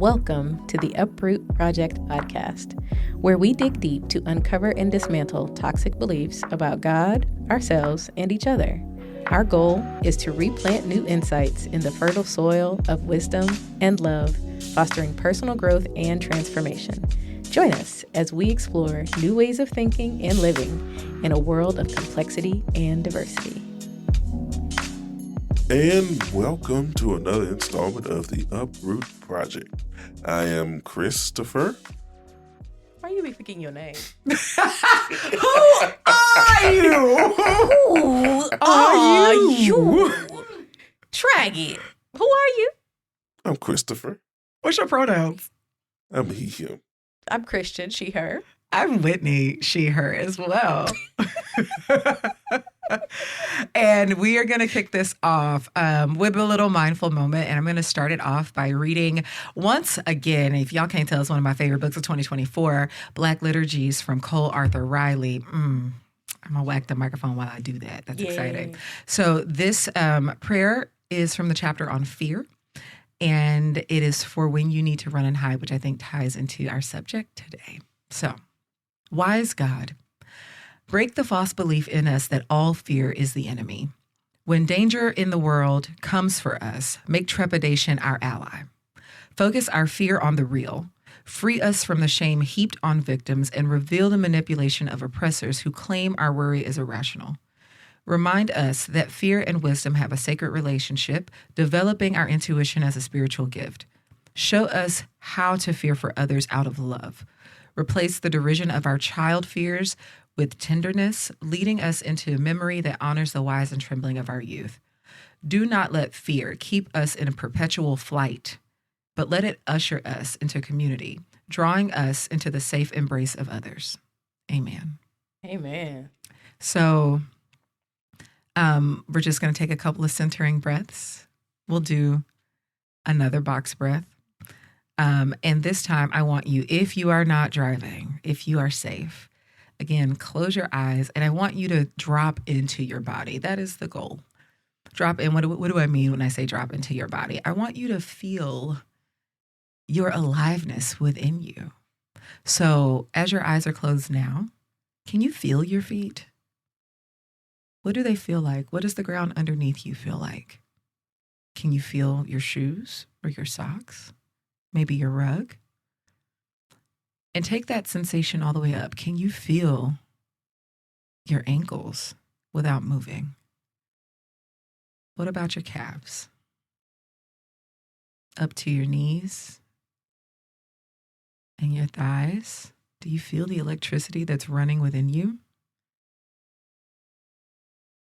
Welcome to the Uproot Project podcast, where we dig deep to uncover and dismantle toxic beliefs about God, ourselves, and each other. Our goal is to replant new insights in the fertile soil of wisdom and love, fostering personal growth and transformation. Join us as we explore new ways of thinking and living in a world of complexity and diversity. And welcome to another installment of the Uproot Project. I am Christopher. Why you be picking your name? Who are you? Who are you? Drag it. Who are you? I'm Christopher. What's your pronouns? I'm he, him. I'm Christian, she, her. I'm Whitney, she, her as well. And we are going to kick this off with a little mindful moment. And I'm going to start it off by reading once again, if y'all can't tell, it's one of my favorite books of 2024, Black Liturgies from Cole Arthur Riley. I'm going to whack the microphone while I do that. That's exciting. So this prayer is from the chapter on fear. And it is for when you need to run and hide, which I think ties into our subject today. So, wise God, break the false belief in us that all fear is the enemy. When danger in the world comes for us, make trepidation our ally. Focus our fear on the real. Free us from the shame heaped on victims and reveal the manipulation of oppressors who claim our worry is irrational. Remind us that fear and wisdom have a sacred relationship, developing our intuition as a spiritual gift. Show us how to fear for others out of love. Replace the derision of our child fears with tenderness, leading us into a memory that honors the wise and trembling of our youth. Do not let fear keep us in a perpetual flight, but let it usher us into community, drawing us into the safe embrace of others. Amen. Amen. So, we're just going to take a couple of centering breaths. We'll do another box breath. And this time I want you, if you are not driving, if you are safe, again, close your eyes and I want you to drop into your body. That is the goal. Drop in. What do I mean when I say drop into your body? I want you to feel your aliveness within you. So as your eyes are closed now, can you feel your feet? What do they feel like? What does the ground underneath you feel like? Can you feel your shoes or your socks? Maybe your rug? And take that sensation all the way up. Can you feel your ankles without moving? What about your calves? Up to your knees and your thighs? Do you feel the electricity that's running within you?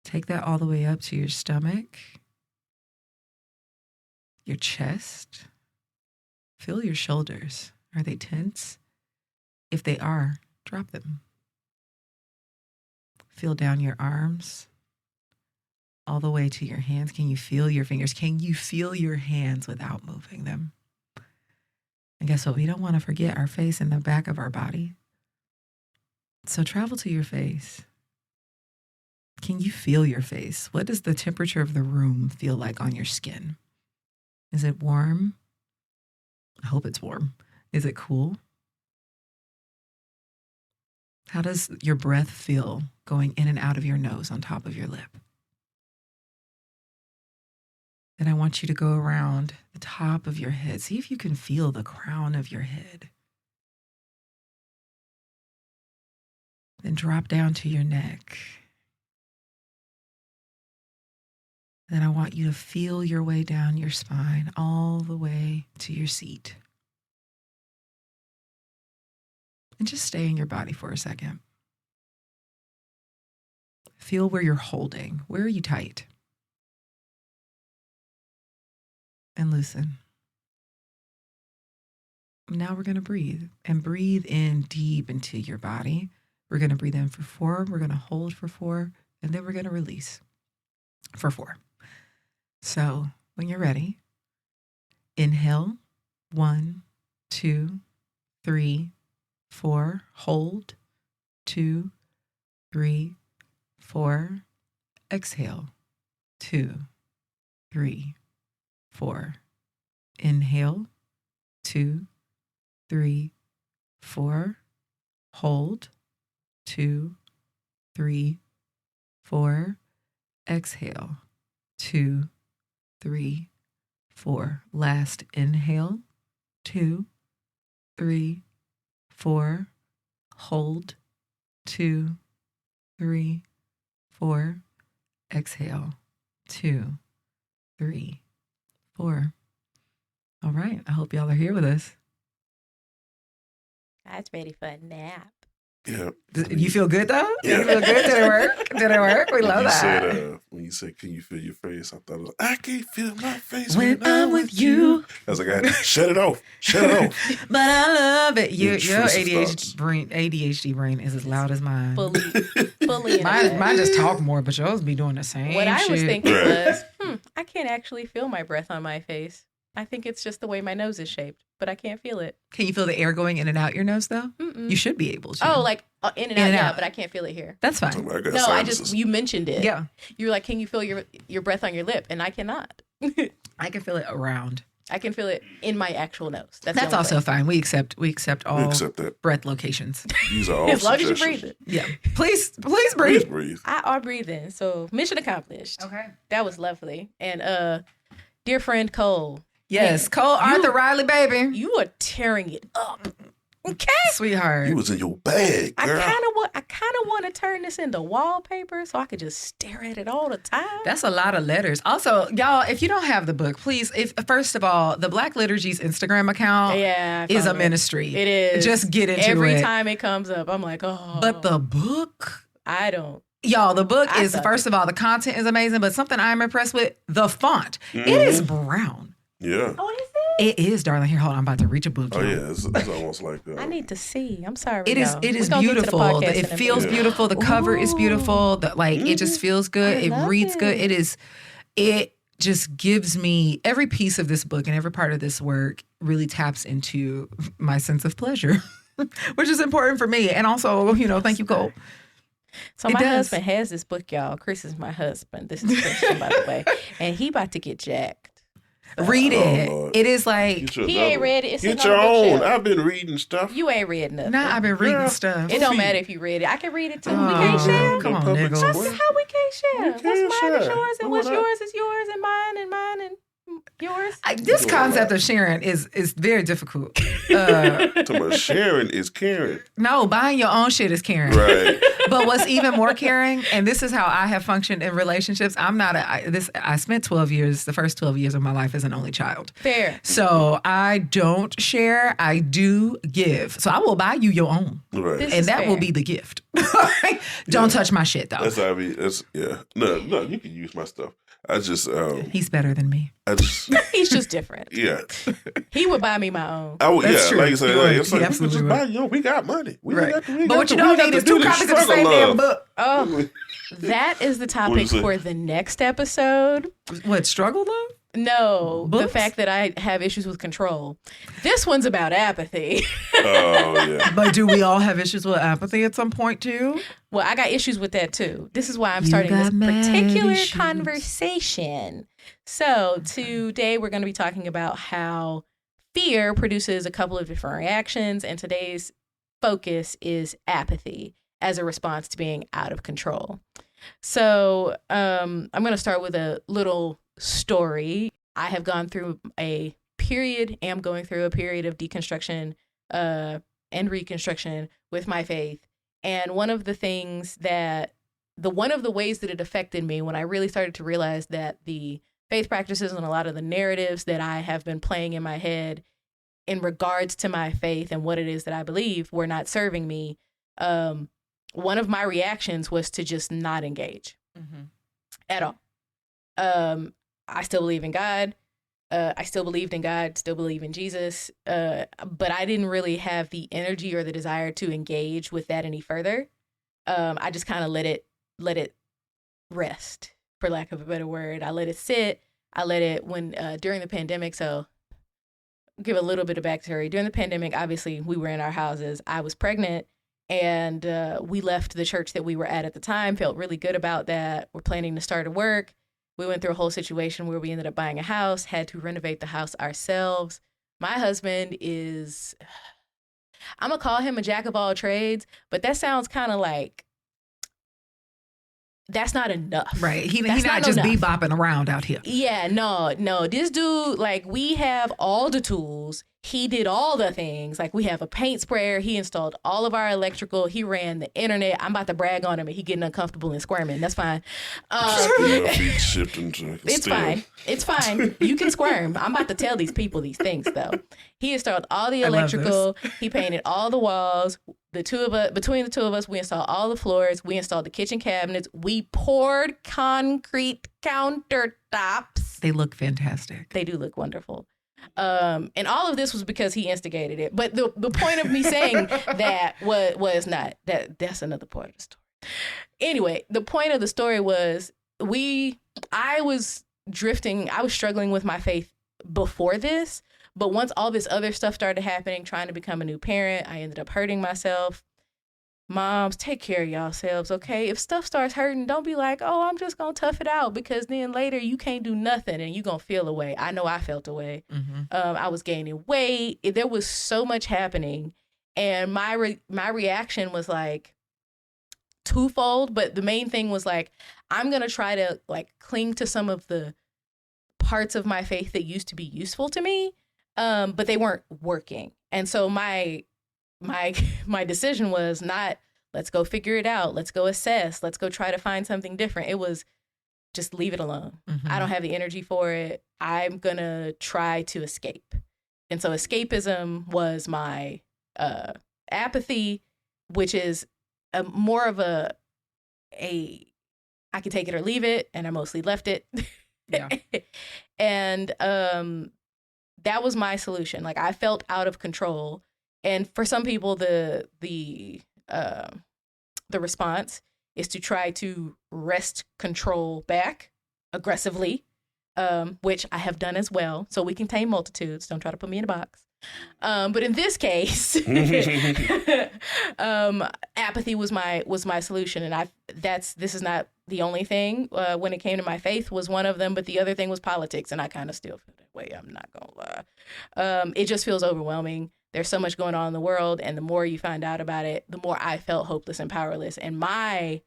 Take that all the way up to your stomach, your chest. Feel your shoulders. Are they tense? If they are, drop them. Feel down your arms, all the way to your hands. Can you feel your fingers? Can you feel your hands without moving them? And guess what? We don't want to forget our face in the back of our body. So travel to your face. Can you feel your face? What does the temperature of the room feel like on your skin? Is it warm? I hope it's warm. Is it cool? How does your breath feel going in and out of your nose on top of your lip? Then I want you to go around the top of your head. See if you can feel the crown of your head. Then drop down to your neck. Then I want you to feel your way down your spine all the way to your seat. And just stay in your body for a second. Feel where you're holding. Where are you tight? And loosen. Now we're going to breathe. And breathe in deep into your body. We're going to breathe in for 4. We're going to hold for 4. And then we're going to release for 4. So when you're ready, inhale, 1, 2, 3, 4. Hold, 2, 3, 4. Exhale, 2, 3, 4. Inhale, 2, 3, 4. Hold. 2, 3, 4. Exhale. 2, 3, 4. Last inhale. 2, 3, 4. Hold. 2, 3, 4. Exhale. 2, 3, 4. All right. I hope y'all are here with us. I was ready for a nap. Yeah. You feel good though? Yeah. You feel good? Did it work? Did it work? We love that. When you said, "Can you feel your face?" I thought it was, I can't feel my face When I'm with you. I was like, I had to shut it off. Shut it off. But I love it. Your Intrusive ADHD brain is as loud as mine. Fully. Mine just talk more, but yours be doing the same What I was shit. thinking was, I can't actually feel my breath on my face. I think it's just the way my nose is shaped, but I can't feel it. Can you feel the air going in and out your nose though? Mm-mm. You should be able to. Oh, like in and out, yeah, but I can't feel it here. That's fine. I got No, sinuses. you mentioned it. Yeah. You were like, can you feel your breath on your lip? And I cannot. I can feel it around. I can feel it in my actual nose. That's That's the only also place. fine. We accept all We accept that. breath locations. These are all As long as you suggestions. breathe it. Yeah. Please Please breathe. breathe. I breathe in. So mission accomplished. Okay. That was lovely. And dear friend Cole. Yes, man, Cole Arthur Riley, baby. You are tearing it up. Okay. Sweetheart. You was in your bag, I girl. kind of want to turn this into wallpaper so I could just stare at it all the time. That's a lot of letters. Also, y'all, if you don't have the book, please, first of all, the Black Liturgy's Instagram account is a ministry. It is. Just get into it. Every time it comes up, I'm like, oh. But the book, I don't. y'all, the book I is, suck first of all, the content is amazing, but something I'm impressed with, the font. It is brown. Yeah. Oh, is it? It is, darling. Here, hold on. I'm about to reach a book. Oh, y'all. yeah. It's almost like... I need to see. I'm sorry. It is. y'all. It is We're gonna get to the beautiful. podcast It in a feels minute. beautiful. The cover is beautiful. It just feels good. I It love reads good. it. It is. It just gives me every piece of this book and every part of this work really taps into my sense of pleasure, which is important for me. And also, thank you, Cole. So my husband has this book, y'all. Chris is my husband. This is Christian, by the way, and he about to get jacked. Read it. Lord. It is like Get your He another ain't one. read it. It's Get sitting your on the own. bookshelf. I've been reading stuff. You ain't read nothing. I've been reading Girl, stuff. It don't matter if you read it. I can read it too. We Oh, can't share. come on, Public niggas. How school. we can't share? We What's can mine is share. yours, and Why what's not? yours is yours, and mine and yours. This concept of sharing is very difficult. Talking about sharing is caring. No, buying your own shit is caring. Right. But what's even more caring, and this is how I have functioned in relationships. I spent 12 years, the first 12 years of my life as an only child. Fair. So I don't share, I do give. So I will buy you your own. Right. This- And is that will fair. be the gift. Don't touch my shit though. That's how I mean. That's, yeah. No, you can use my stuff. I just, He's better than me. He's just different. yeah. He would buy me my own. I would, That's yeah, true. like you said, He like, would. it's He like, we absolutely just would. buy, we got money. We Right. got to, we But what you got don't to need is do two this copies of the struggle same damn love. book. Oh, that is the topic is it? for the next episode. What, struggle love? No, the Books? fact that I have issues with control. This one's about apathy. Oh, yeah. But do we all have issues with apathy at some point too? Well, I got issues with that too. This is why I'm You starting this got mad particular issues. conversation. So, today we're going to be talking about how fear produces a couple of different reactions, and today's focus is apathy as a response to being out of control. So, I'm going to start with a little story. I have gone through am going through a period of deconstruction and reconstruction with my faith. And one of the ways that it affected me when I really started to realize that the faith practices and a lot of the narratives that I have been playing in my head in regards to my faith and what it is that I believe were not serving me. One of my reactions was to just not engage at all. I still believe in God. I still believed in God, still believe in Jesus. But I didn't really have the energy or the desire to engage with that any further. I just kind of let it rest, for lack of a better word. I let it sit. I let it during the pandemic. So give a little bit of backstory. During the pandemic, obviously we were in our houses. I was pregnant and we left the church that we were at the time, felt really good about that. We're planning to start a work. We went through a whole situation where we ended up buying a house, had to renovate the house ourselves. My husband is, I'm going to call him a jack of all trades, but that sounds kind of like, that's not enough. Right. He's That's not not just enough. bebopping around out here. Yeah, no. This dude, like, we have all the tools. He did all the things. Like, we have a paint sprayer. He installed all of our electrical. He ran the internet. I'm about to brag on him, and he getting uncomfortable and squirming. That's fine. My feet shifting to It's fine. It's fine. You can squirm. I'm about to tell these people these things, though. He installed all the electrical. He painted all the walls. Between the two of us, we installed all the floors. We installed the kitchen cabinets. We poured concrete countertops. They look fantastic. They do look wonderful. And all of this was because he instigated it. But the point of me saying that was not that's another part of the story. Anyway, the point of the story was I was drifting. I was struggling with my faith before this. But once all this other stuff started happening, trying to become a new parent, I ended up hurting myself. Moms, take care of yourselves, okay? If stuff starts hurting, don't be like, oh, I'm just going to tough it out, because then later you can't do nothing and you're going to feel away. I know I felt away. Mm-hmm. I was gaining weight. There was so much happening. And my reaction was like twofold. But the main thing was like, I'm going to try to like cling to some of the parts of my faith that used to be useful to me. But they weren't working. And so my decision was not, let's go figure it out. Let's go assess. Let's go try to find something different. It was just leave it alone. Mm-hmm. I don't have the energy for it. I'm going to try to escape. And so escapism was my apathy, which is more of a I can take it or leave it. And I mostly left it. Yeah. And that was my solution. Like, I felt out of control. And for some people, the response is to try to wrest control back aggressively, which I have done as well. So we can tame multitudes. Don't try to put me in a box. But in this case, apathy was my solution. And this is not the only thing. When it came to my faith was one of them, but the other thing was politics. And I kind of still feel that way. I'm not going to lie. It just feels overwhelming. There's so much going on in the world. And the more you find out about it, the more I felt hopeless and powerless. And my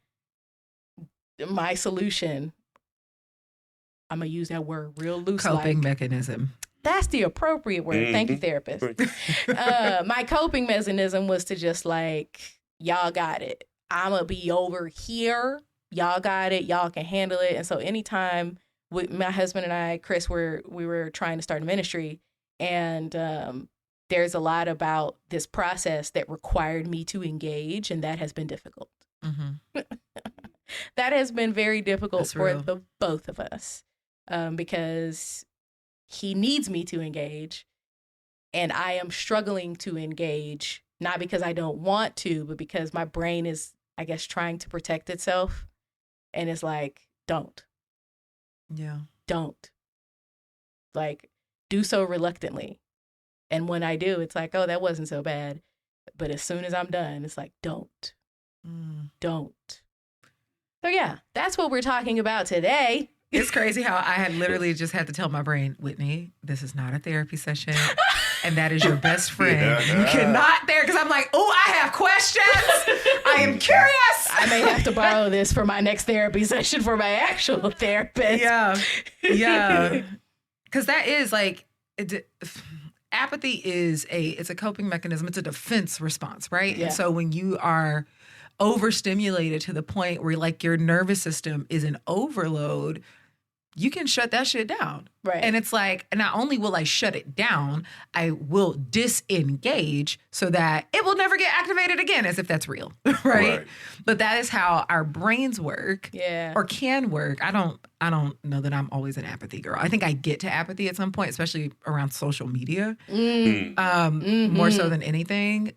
solution, I'm going to use that word real loose. Coping mechanism. That's the appropriate word. Mm-hmm. Thank you, therapist. My coping mechanism was to just like, y'all got it. I'm going to be over here. Y'all got it. Y'all can handle it. And so anytime my husband and I, Chris, we were trying to start a ministry, and there's a lot about this process that required me to engage, and that has been difficult. Mm-hmm. That has been very difficult for the both of us, because he needs me to engage, and I am struggling to engage, not because I don't want to, but because my brain is, I guess, trying to protect itself, and it's like, don't. Yeah. Don't. Like, do so reluctantly. And when I do, it's like, oh, that wasn't so bad. But as soon as I'm done, it's like, don't. Don't. So yeah, that's what we're talking about today. It's crazy how I had literally just had to tell my brain, Whitney, this is not a therapy session. And that is your best friend. Yeah. You cannot there, because I'm like, oh, I have questions. I am curious. I may have to borrow this for my next therapy session for my actual therapist. Yeah. Yeah. Because that is like, apathy is it's a coping mechanism. It's a defense response, right? Yeah. And so when you are overstimulated to the point where like your nervous system is in overload, you can shut that shit down. Right. And it's like, not only will I shut it down, I will disengage so that it will never get activated again, as if that's real. Right? But that is how our brains work. Yeah. Or can work. I don't know that I'm always an apathy girl. I think I get to apathy at some point, especially around social media. More so than anything.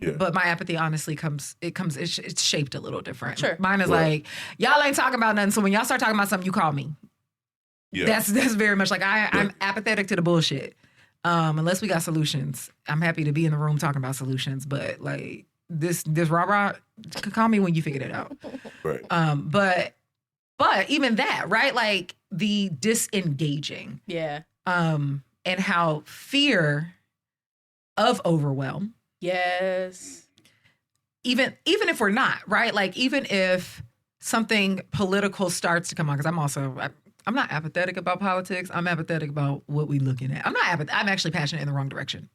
Yeah. But my apathy honestly it's shaped a little different. Sure. Mine is like, y'all ain't talking about nothing. So when y'all start talking about something, you call me. Yeah. That's very much like I'm apathetic to the bullshit. Unless we got solutions. I'm happy to be in the room talking about solutions. But like this rah-rah, call me when you figured it out. Right. But even that, right? Like the disengaging. Yeah. and how fear of overwhelm, Yes. even if we're not, right? Like, even if something political starts to come on, because I'm not apathetic about politics. I'm apathetic about what we're looking at. I'm actually passionate in the wrong direction.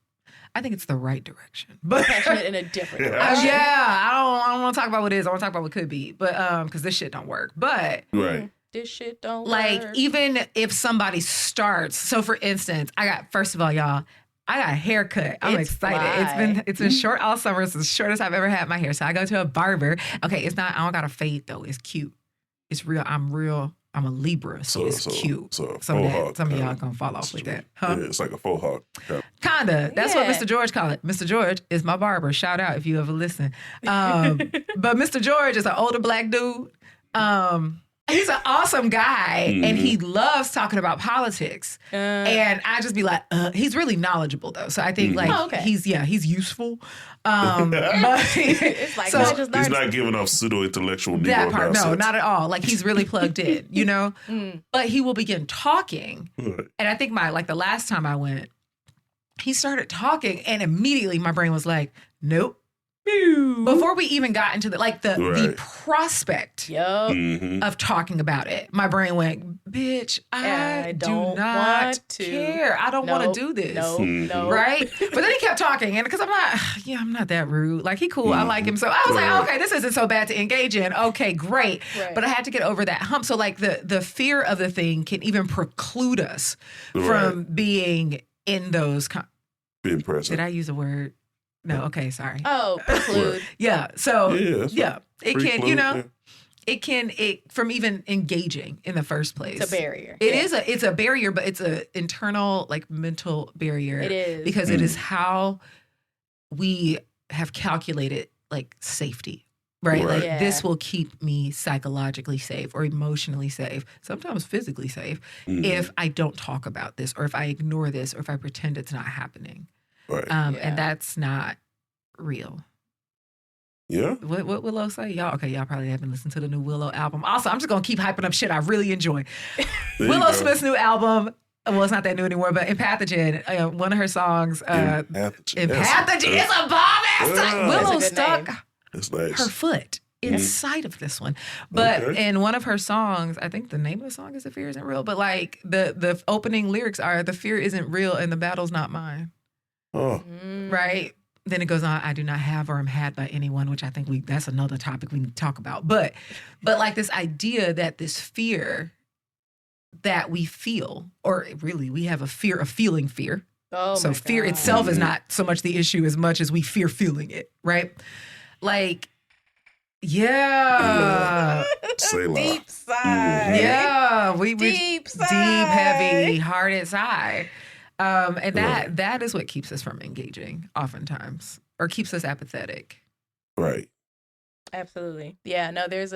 I think it's the right direction, but Passionate in a different direction. I don't want to talk about what is. I want to talk about what could be, but because this shit don't work. But Right. This shit don't like, work. even if somebody starts, so for instance, first of all, y'all, I got a haircut. I'm It's excited. fly. It's been short all summer. It's the shortest I've ever had my hair. So I go to a barber. Okay, it's not. I don't got a fade though. It's cute. It's real. I'm a Libra, so it's cute. So Some faux hawk of y'all kinda gonna fall off with that, huh? Yeah, it's like a faux hawk. Kinda. That's what Yeah. Mr. George call it. Mr. George is my barber. Shout out if you ever listen. But Mr. George is an older black dude. He's an awesome guy, and he loves talking about politics. And I just be like, he's really knowledgeable though. So I think he's useful. But It's like, so- I just He's learned. not giving off pseudo-intellectual Negro that part, no, nonsense. not at all. Like, he's really plugged in, you know? But he will begin talking. Right. And I think the last time I went, he started talking, and immediately my brain was like, nope. Before we even got into the Right. prospect Yup. Mhm. of talking about it, my brain went, bitch, I do don't not want to. care. I don't want to do this. No. Right? But then he kept talking, and because I'm not that rude. Like, he cool. I like him. So I was like, okay, this isn't so bad to engage in. Okay, great. Right. But I had to get over that hump. So like, the fear of the thing can even preclude us from being in those. Being present. Did I use a word? No. Okay. Sorry. Oh, preclude. Yeah. So Yeah, that's it can, Preclude, it from even engaging in the first place. It's a barrier. It's a barrier, but it's a internal, like, mental barrier. It is. Because it is how we have calculated, like, safety. Right? Right. Like, Yeah. this will keep me psychologically safe or emotionally safe, sometimes physically safe, if I don't talk about this, or if I ignore this, or if I pretend it's not happening. Right. And that's not real. Yeah. What Willow say? Y'all probably haven't listened to the new Willow album. Also, I'm just gonna keep hyping up shit I really enjoy. There you Willow go. Smith's new album. Well, it's not that new anymore, but Empathogen, one of her songs, Empathy. Empathogen, it's a bomb ass. Yeah. Willow That's a good stuck name. It's nice. her foot inside of this one. But Okay. in one of her songs, I think the name of the song is "The Fear Isn't Real," but like the opening lyrics are, "The fear isn't real and the battle's not mine." Oh, Right? Then it goes on, "I do not have or am had by anyone," which I think that's another topic we need to talk about. But like, this idea that this fear that we feel, or really we have a fear of feeling fear. Oh, So my fear God. itself is not so much the issue as much as we fear feeling it, right? Like, yeah. say loud. Deep side. Yeah, we Deep side. deep, heavy, heart inside, and that is what keeps us from engaging, oftentimes, or keeps us apathetic. Right. Absolutely. Yeah, no, there's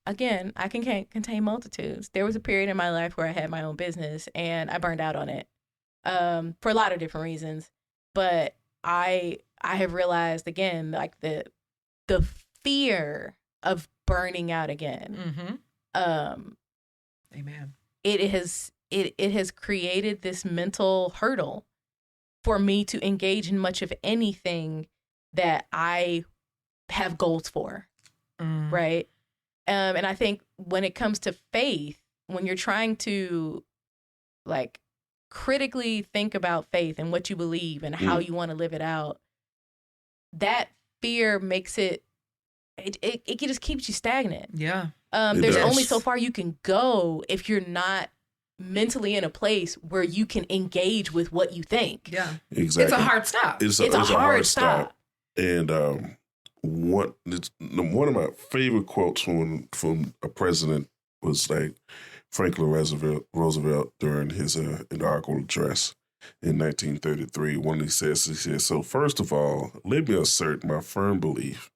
again, I can contain multitudes. There was a period in my life where I had my own business and I burned out on it for a lot of different reasons. But I have realized, again, like the fear of burning out again. Amen. It has created this mental hurdle for me to engage in much of anything that I have goals for, right? And I think when it comes to faith, when you're trying to like critically think about faith and what you believe and how you want to live it out, that fear makes it just keeps you stagnant. Yeah. There's does. only so far you can go if you're not mentally in a place where you can engage with what you think. Yeah. Exactly. It's a hard stop. It's a hard stop. And one of my favorite quotes from a president was like Franklin Roosevelt during his inaugural address in 1933. When he says, "So first of all, let me assert my firm belief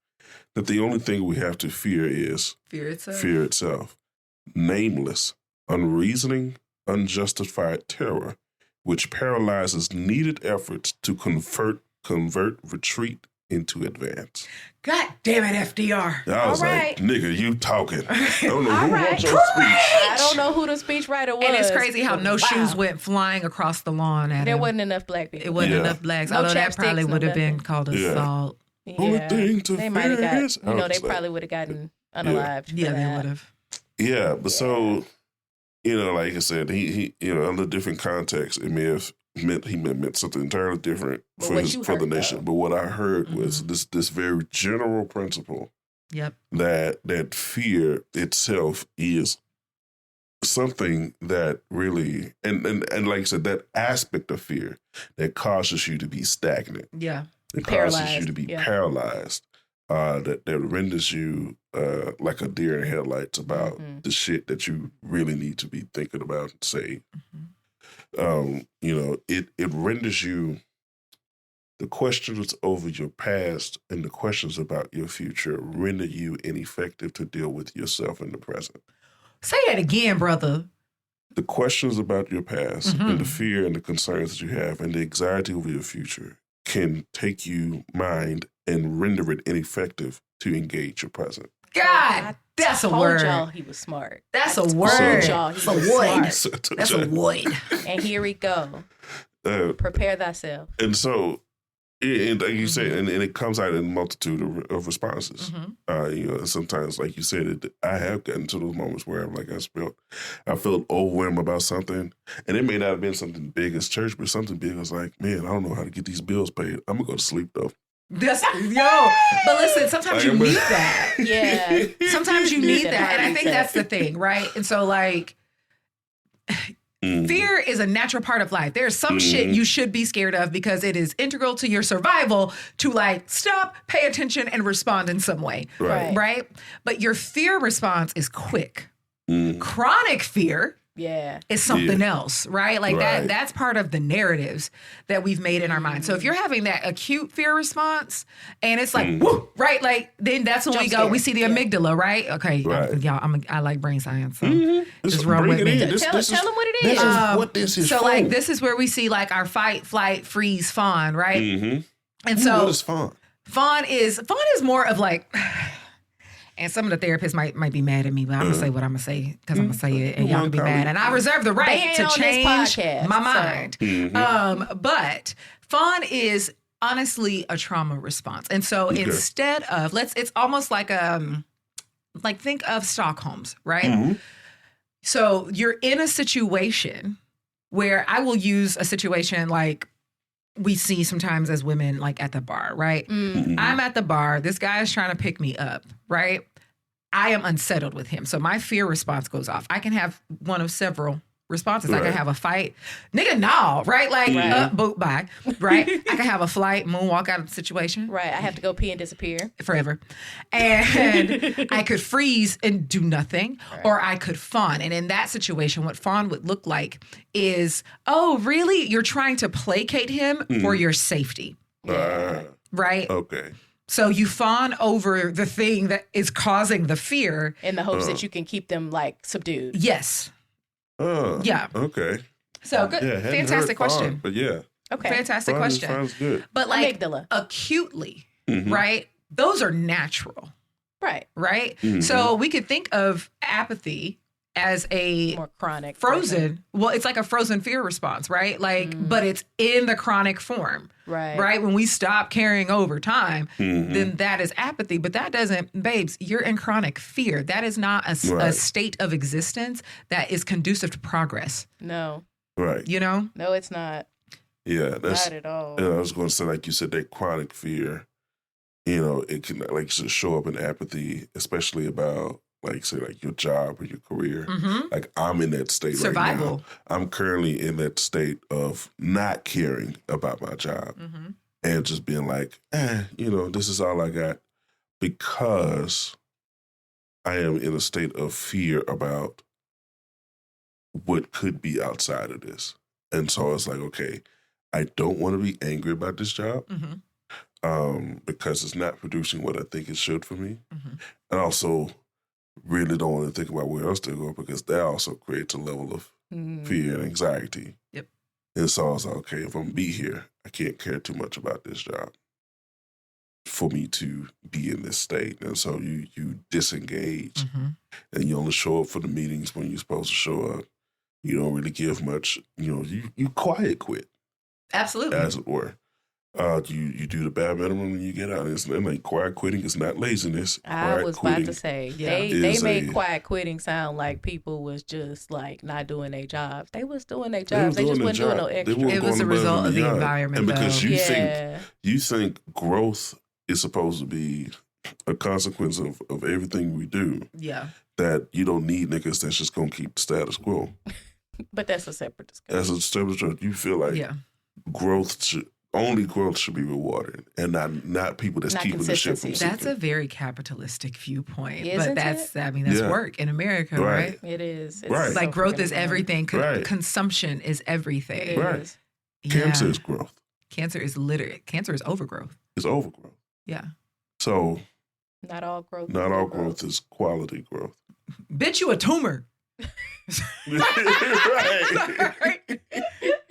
that the only thing we have to fear is Fear itself. fear itself, nameless, unreasoning, unjustified terror, which paralyzes needed efforts to convert, retreat, into advance. God damn it, FDR. I was like, nigga, you talking. I don't know who wrote your speech. I don't know who the speechwriter was. And it's crazy how no shoes went flying across the lawn at him. There wasn't enough black people. It wasn't enough blacks, No although that probably chapsticks, would have no been nothing. called assault. Only thing to They might have fear got, is- you know, I they was like- probably would have gotten unalived. Yeah, for they that. would have. Yeah, but so, you know, like I said, he you know, under different contexts, it may have meant something entirely different But for what you the heard, nation. though. But what I heard was this very general principle Yep. that fear itself is something that really and like I said, that aspect of fear that causes you to be stagnant. Yeah. It causes you Paralyzed, to be yeah. paralyzed. That renders you like a deer in headlights about the shit that you really need to be thinking about and say. You know, it renders you the questions over your past and the questions about your future render you ineffective to deal with yourself in the present. Say that again, brother. The questions about your past and the fear and the concerns that you have and the anxiety over your future can take you mind and render it ineffective to engage your present. God, that's a Told word. y'all he was smart. That's I a told word. y'all he It's a was word. smart. That's a word. And here we go. Prepare thyself. And so, and like you said, and it comes out in a multitude of responses. You know, sometimes, like you said, I have gotten to those moments where I'm like, I felt overwhelmed about something, and it may not have been something big as church, but something big was like, man, I don't know how to get these bills paid. I'm gonna go to sleep though. But listen, sometimes you need that. Yeah. Sometimes you need that. And I think reset. that's the thing, right? And so, like, fear is a natural part of life. There's some shit you should be scared of because it is integral to your survival to, like, stop, pay attention, and respond in some way. Right. But your fear response is quick. Chronic fear is something else, right? Like that's part of the narratives that we've made in our mind. So if you're having that acute fear response and it's like, woo, right? Like, then that's when we see the amygdala, right? Okay, y'all, I like brain science. So just run with me. Tell them what it This is. is what this is So for. like, this is where we see like our fight, flight, freeze, fawn, right? And What so is fun? fawn is more of like, and some of the therapists might be mad at me, but I'm gonna say what I'm gonna say because I'm gonna say it, and y'all can be mad. And I reserve the right ain't to on this change podcast, my so. mind. But fawn is honestly a trauma response, and so instead of it's almost like think of Stockholm's, right? So you're in a situation where I will use a situation like we see sometimes as women, like at the bar, right? I'm at the bar. This guy is trying to pick me up, right? I am unsettled with him. So my fear response goes off. I can have one of several responses. I can have a fight. Nigga, no, right? Like, boot by, right? I can have a flight, moonwalk out of the situation. Right. I have to go pee and disappear. Forever. And I could freeze and do nothing, or I could fawn. And in that situation, what fawn would look like is, oh, really? You're trying to placate him for your safety. Right? Okay. So you fawn over the thing that is causing the fear. In the hopes that you can keep them, like, subdued. Yes. Yeah. Okay. So good. Yeah, Fantastic question. But yeah. Okay. Fantastic question. Sounds good. But like Amygdala. acutely, right? Those are natural. Right. Right? So we could think of apathy as a More chronic. frozen, well, it's like a frozen fear response, right? Like, but it's in the chronic form. Right. Right? When we stop carrying over time, then that is apathy. But that doesn't, babes, you're in chronic fear. That is not a state of existence that is conducive to progress. No. Right. You know? No, it's not. Yeah. That's, Not at all. I was going to say, like you said, that chronic fear, you know, it can like show up in apathy, especially about, like, say, like your job or your career. Like, I'm in that state Survival. right now. I'm currently in that state of not caring about my job and just being like, you know, this is all I got, because I am in a state of fear about what could be outside of this. And so it's like, okay, I don't want to be angry about this job because it's not producing what I think it should for me. And also really don't want to think about where else to go, because that also creates a level of fear and anxiety. Yep. And so I was like, okay, if I'm going to be here, I can't care too much about this job. for me to be in this state. And so you disengage Mm-hmm. and you only show up for the meetings when you're supposed to show up. You don't really give much, you quiet quit, Absolutely. as it were. You do the bare minimum when you get out. It's like quiet quitting is not laziness. I was about to say, they is made a- quiet quitting sound like people was just like not doing their jobs. They was doing their They was jobs. They just doing wasn't their doing no job. They extra. weren't It was going a above result and of the beyond. environment, And because though. you think growth is supposed to be a consequence of everything we do, Yeah. that you don't need niggas that's just going to keep the status quo. But that's a separate discussion. As a separate, you feel like Yeah. growth should be rewarded, and not people that's Not keeping the shit from consistency. That's a sinking. very capitalistic viewpoint. Isn't but that's it? that's Yeah. work in America, Right. right? It is. It's Right. so Like growth freaking is annoying. everything. Right. Consumption is everything. It Right. is. Cancer Yeah. is growth. Cancer is overgrowth. It's overgrowth. Yeah. So Not all growth. not is all good growth is quality growth. Bitch, you a tumor. Right.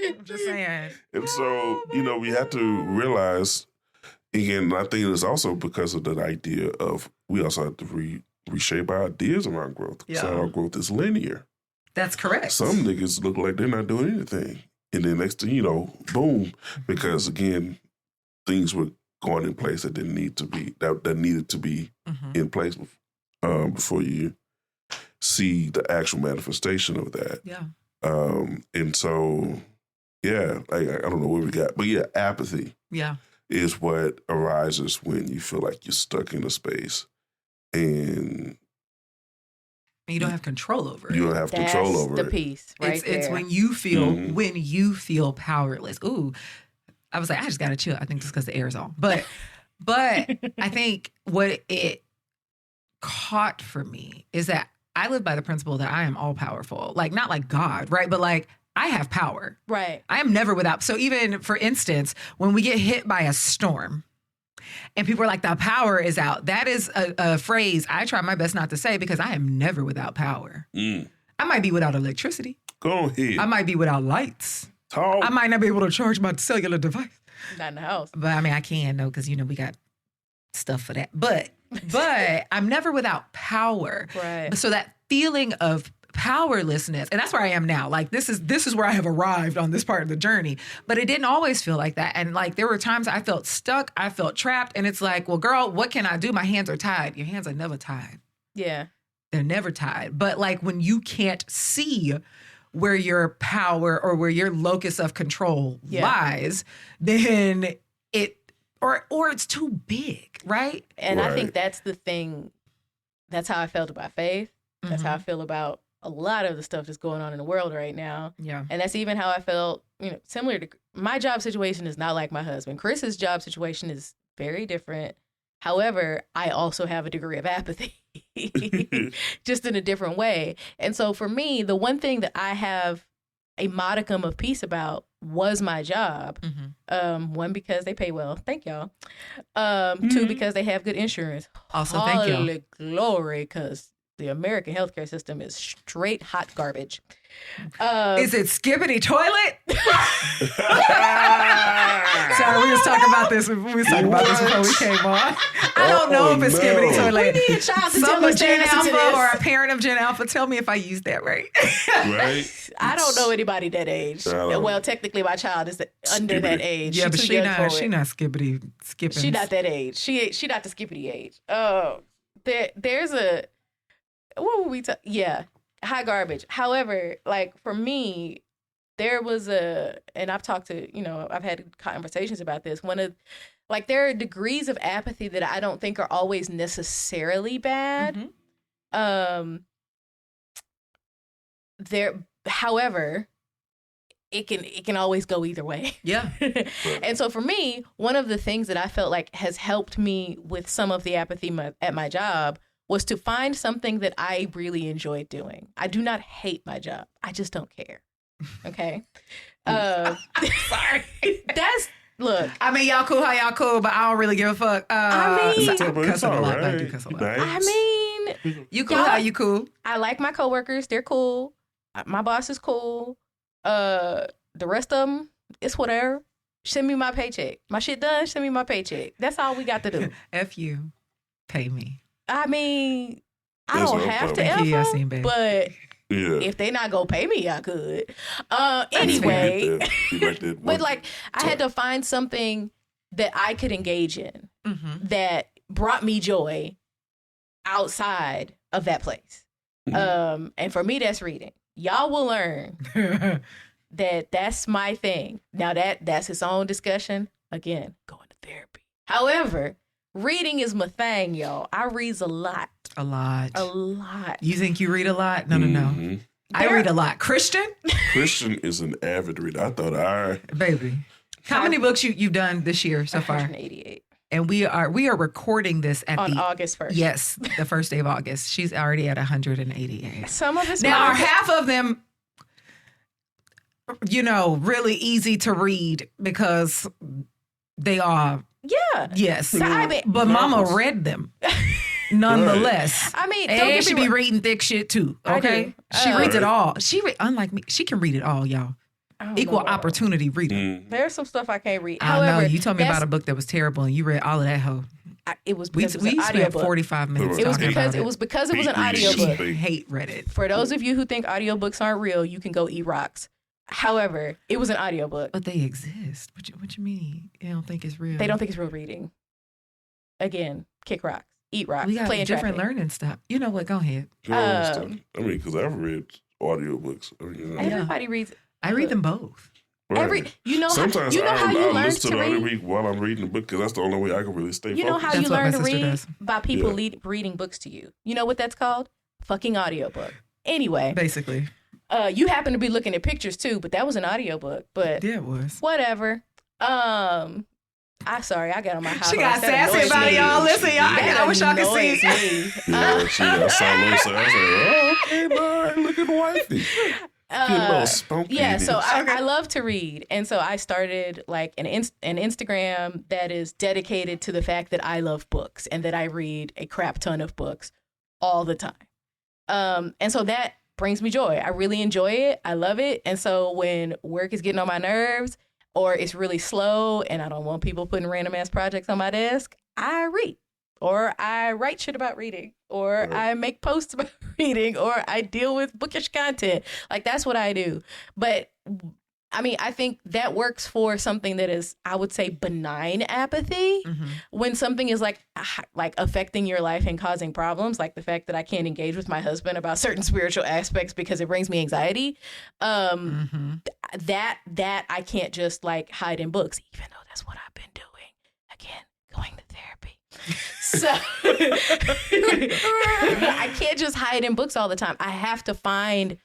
I'm just saying. And so, we have to realize, again, I think it's also because of that idea of we also have to reshape our ideas around growth. Yeah. So our growth is linear. That's correct. Some niggas look like they're not doing anything. And then next thing boom. Because again, things were going in place that didn't need to be, that needed to be Mhm. in place before you see the actual manifestation of that. Yeah. And so, yeah, I don't know what we got. But yeah, apathy Yeah. is what arises when you feel like you're stuck in a space and You don't have control over it. you don't have That's control over the it. piece, right It's there. when you feel Mhm. powerless. Ooh, I was like, I just gotta chill. I think just because the air is on. But I think what it caught for me is that I live by the principle that I am all powerful. Like not like God, right? But like I have power. Right. I am never without. So even for instance, when we get hit by a storm and people are like, the power is out. That is a phrase I try my best not to say because I am never without power. Mm. I might be without electricity. Go ahead. I might be without lights. Talk. I might not be able to charge my cellular device. Not in the house. But I mean, I can though, because we got stuff for that. But I'm never without power. Right. So that feeling of powerlessness, and that's where I am now. Like this is where I have arrived on this part of the journey. But it didn't always feel like that. And like there were times I felt stuck, I felt trapped, and it's like, well, girl, what can I do? My hands are tied. Your hands are never tied. Yeah. They're never tied. But like when you can't see where your power or where your locus of control lies, then it or it's too big, right? And I think Right. that's the thing. That's how I felt about faith. That's how I feel about a lot of the stuff that's going on in the world right now. Yeah. And that's even how I felt, similar to my job situation is not like my husband. Chris's job situation is very different. However, I also have a degree of apathy, just in a different way. And so for me, the one thing that I have a modicum of peace about was my job. One, because they pay well. Thank y'all. Two, because they have good insurance. Also, thank you. Holy glory, because the American healthcare system is straight hot garbage. Is it skibbity toilet? Sorry, we was talking about this. We was talking about this before we came on. I don't know if it's skibbity no. toilet. We need a child to Some tell of us the Gen answer to Alpha this. or a parent of Gen Alpha, tell me if I used that right. Right? I don't know anybody that age. I don't. Well, technically, my child is under that age. Yeah, but too she young not for it. skipping. She not that age. She not the skippity age. Oh, there's a what were we talking? Yeah, high garbage. However, like for me, there was and I've talked to I've had conversations about this. There are degrees of apathy that I don't think are always necessarily bad. However, it can always go either way. Yeah. And so for me, one of the things that I felt like has helped me with some of the apathy at my job was to find something that I really enjoyed doing. I do not hate my job. I just don't care. Okay. Sorry. Look. I mean, y'all cool how y'all cool, but I don't really give a fuck. I mean- so I But cuss it's a all lot. I do right. cuss a lot. Nice. I mean, You cool Y'all- how you cool? I like my coworkers. They're cool. My boss is cool. The rest of them, it's whatever. Send me my paycheck. My shit done, send me my paycheck. That's all we got to do. F you, pay me. I mean, I That's don't what I'm have to talking about. F Yeah, them, babe. but Yeah. if they not gonna pay me, I could. You Anyway, like that but like I had to find something that I could engage in Mm-hmm. that brought me joy outside of that place. And for me, that's reading. Y'all will learn that that's my thing. Now that's its own discussion. Again, going to therapy. However, reading is my thing, y'all. I reads a lot. A lot. A lot. You think you read a lot? No. Mhm. I read a lot. Christian, Christian is an avid reader. I thought baby. How many books you've done this year so far? 188 And we are recording this at on the August 1st. yes, the first day of August. She's already at 188. Some of it's Now, are mine. half of them, really easy to read because they are, Yeah. yes. So I mean, But Mama Novels. read them nonetheless. I mean, don't And get she me be wrong. reading thick shit too. I do. Okay, she reads it Right. all. Unlike me, she can read it all, y'all. I don't Equal know about it. opportunity reader. There's some stuff I can't read. I know. However, You told me that's- about a book that was terrible, and you read all of that hoe. It was We because it was an spent audiobook. 45 minutes It was talking because about it was because it was an Hate reading. audiobook. Big. Hate Reddit. For those of you who think audiobooks aren't real, you can go eat rocks. However, it was an audiobook. But they exist. What you mean? You don't think it's real? They don't think it's real reading. Again, kick rocks, eat rocks, We got play in different traffic. learning stuff. You know what? Go ahead. I mean, because I've read audiobooks. Everybody reads. I read them both. Right. Sometimes you know how you I'll learn listen to the to read. audiobook while I'm reading the book because that's the only way I can really stay You know focused. how That's you what my learn to sister read does. by people Yeah. reading books to you. You know what that's called? Fucking audiobook. Anyway, Basically. you happen to be looking at pictures too, but that was an audiobook. But Yeah, it was. whatever. I'm sorry, I got on my high She horse. got That sassy annoys about it, me. y'all. Listen, y'all. That I wish y'all could annoys see. me. Yeah, I saw Lou say, I was like, oh, okay, boy, look at wifey. Get a little spunky. Yeah, so in I love to read, and so I started like an Instagram that is dedicated to the fact that I love books and that I read a crap ton of books all the time. And so that brings me joy. I really enjoy it. I love it. And so when work is getting on my nerves or it's really slow and I don't want people putting random ass projects on my desk, I read. Or I write shit about reading, or I make posts about reading, or I deal with bookish content. Like, that's what I do. But I mean, I think that works for something that is, I would say, benign apathy. Mm-hmm. When something is like affecting your life and causing problems, like the fact that I can't engage with my husband about certain spiritual aspects because it brings me anxiety. That I can't just like hide in books, even though that's what I've been doing. Again, going to therapy. So I can't just hide in books all the time. I have to find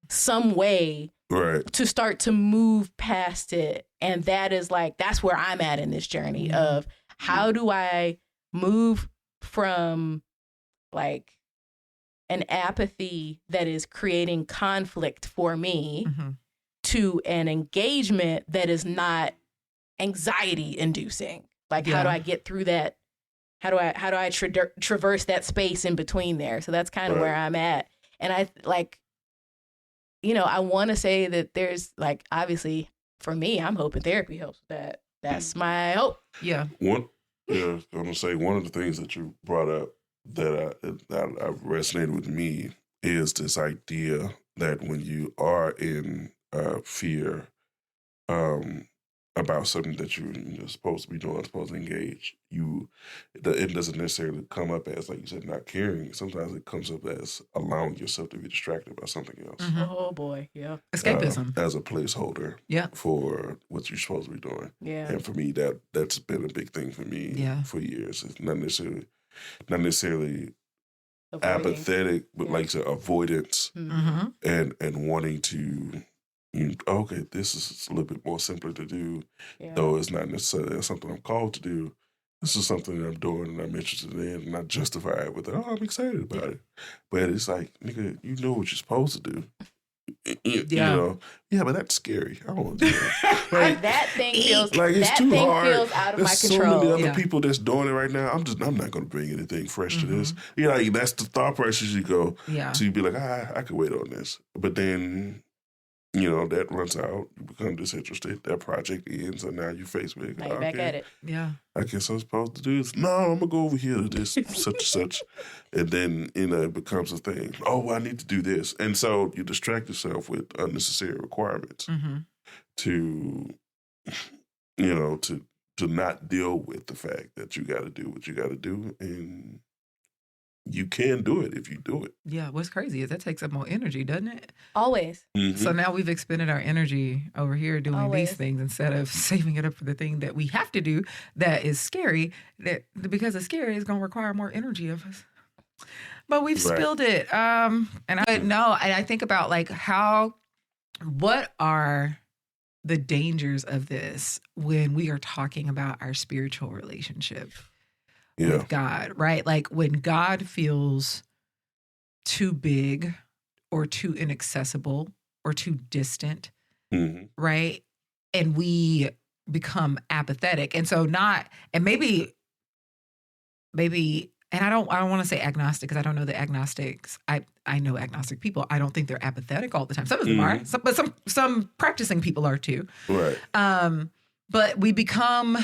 some way right. to start to move past it. And that is like, that's where I'm at in this journey of how do I move from like an apathy that is creating conflict for me to an engagement that is not anxiety inducing. Like, how do I get through that? How do I traverse that space in between there? So that's kind of where I'm at. And I like, I want to say that there's like, obviously for me, I'm hoping therapy helps with that. That's my hope. Yeah. I'm gonna say one of the things that you brought up that resonated with me is this idea that when you are in fear about something that you're supposed to be doing, supposed to engage, it doesn't necessarily come up as, like you said, not caring. Sometimes it comes up as allowing yourself to be distracted by something else. Oh boy, yeah. Escapism. As a placeholder for what you're supposed to be doing. Yeah. And for me, that's been a big thing for me for years. It's not necessarily Avoiding. apathetic, but like you said, avoidance and wanting to, okay, this is a little bit more simpler to do, though it's not necessarily something I'm called to do. This is something that I'm doing and I'm interested in, and I justify it with, I'm excited about it. But it's like, nigga, you know what you're supposed to do. You know, but that's scary. I don't want to do that. Like, that thing feels like it's that too thing hard. feels out of There's my so control. many other people that's doing it right now. I'm not going to bring anything fresh to this. That's the thought process you go to be like, I could wait on this. But then that runs out. You become disinterested. That project ends, and now you face with, Now you're back at it. Yeah. I guess I'm supposed to do this. No, I'm gonna go over here to this such and such, and then it becomes a thing. Oh, I need to do this, and so you distract yourself with unnecessary requirements to, to not deal with the fact that you got to do what you got to do, and you can do it if you do it. Yeah, what's crazy is that takes up more energy, doesn't it? Always. Mm-hmm. So now we've expended our energy over here doing these things instead of saving it up for the thing that we have to do that is scary, that because it's scary is going to require more energy of us. But we've spilled it. And I think about like what are the dangers of this when we are talking about our spiritual relationship with God, right? Like when God feels too big or too inaccessible or too distant, right? And we become apathetic. And so maybe, and I don't want to say agnostic because I don't know the agnostics. I know agnostic people. I don't think they're apathetic all the time. Some of them are, but some practicing people are too. Right. But we become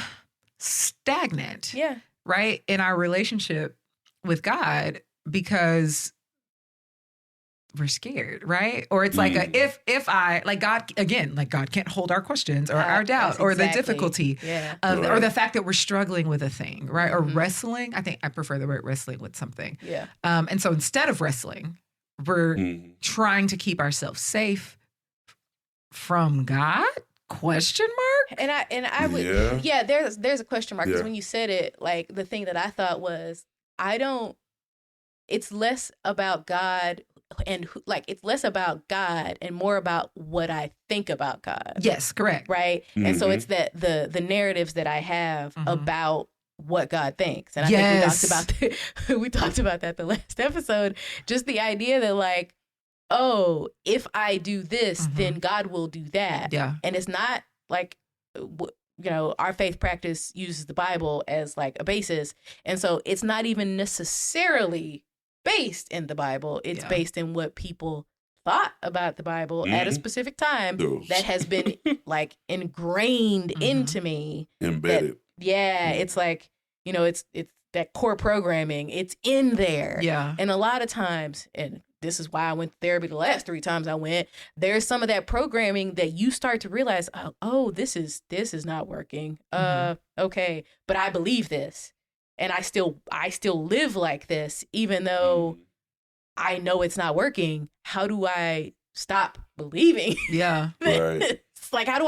stagnant. Yeah. Right, in our relationship with God because we're scared, right? Or it's like if I like God again, like God can't hold our questions or our doubt or the difficulty or the fact that we're struggling with a thing, right? Or wrestling. I think I prefer the word wrestling with something. Yeah. And so instead of wrestling, we're trying to keep ourselves safe from God. Question mark? And I would there's a question mark because when you said it, like the thing that I thought was it's less about God and it's less about God and more about what I think about God. Yes, correct. Right? And so it's that the narratives that I have about what God thinks. And I think we talked about that the last episode, just the idea that like, oh, if I do this, then God will do that. Yeah. And it's not like, our faith practice uses the Bible as like a basis. And so it's not even necessarily based in the Bible. It's based in what people thought about the Bible at a specific time that has been like ingrained into me. Embedded. It's like, it's that core programming. It's in there. Yeah. And a lot of times, and this is why I went to therapy the last 3 times I went, there's some of that programming that you start to realize, oh, this is not working. Okay. But I believe this. And I still live like this, even though I know it's not working. How do I stop believing? Yeah. It's like, how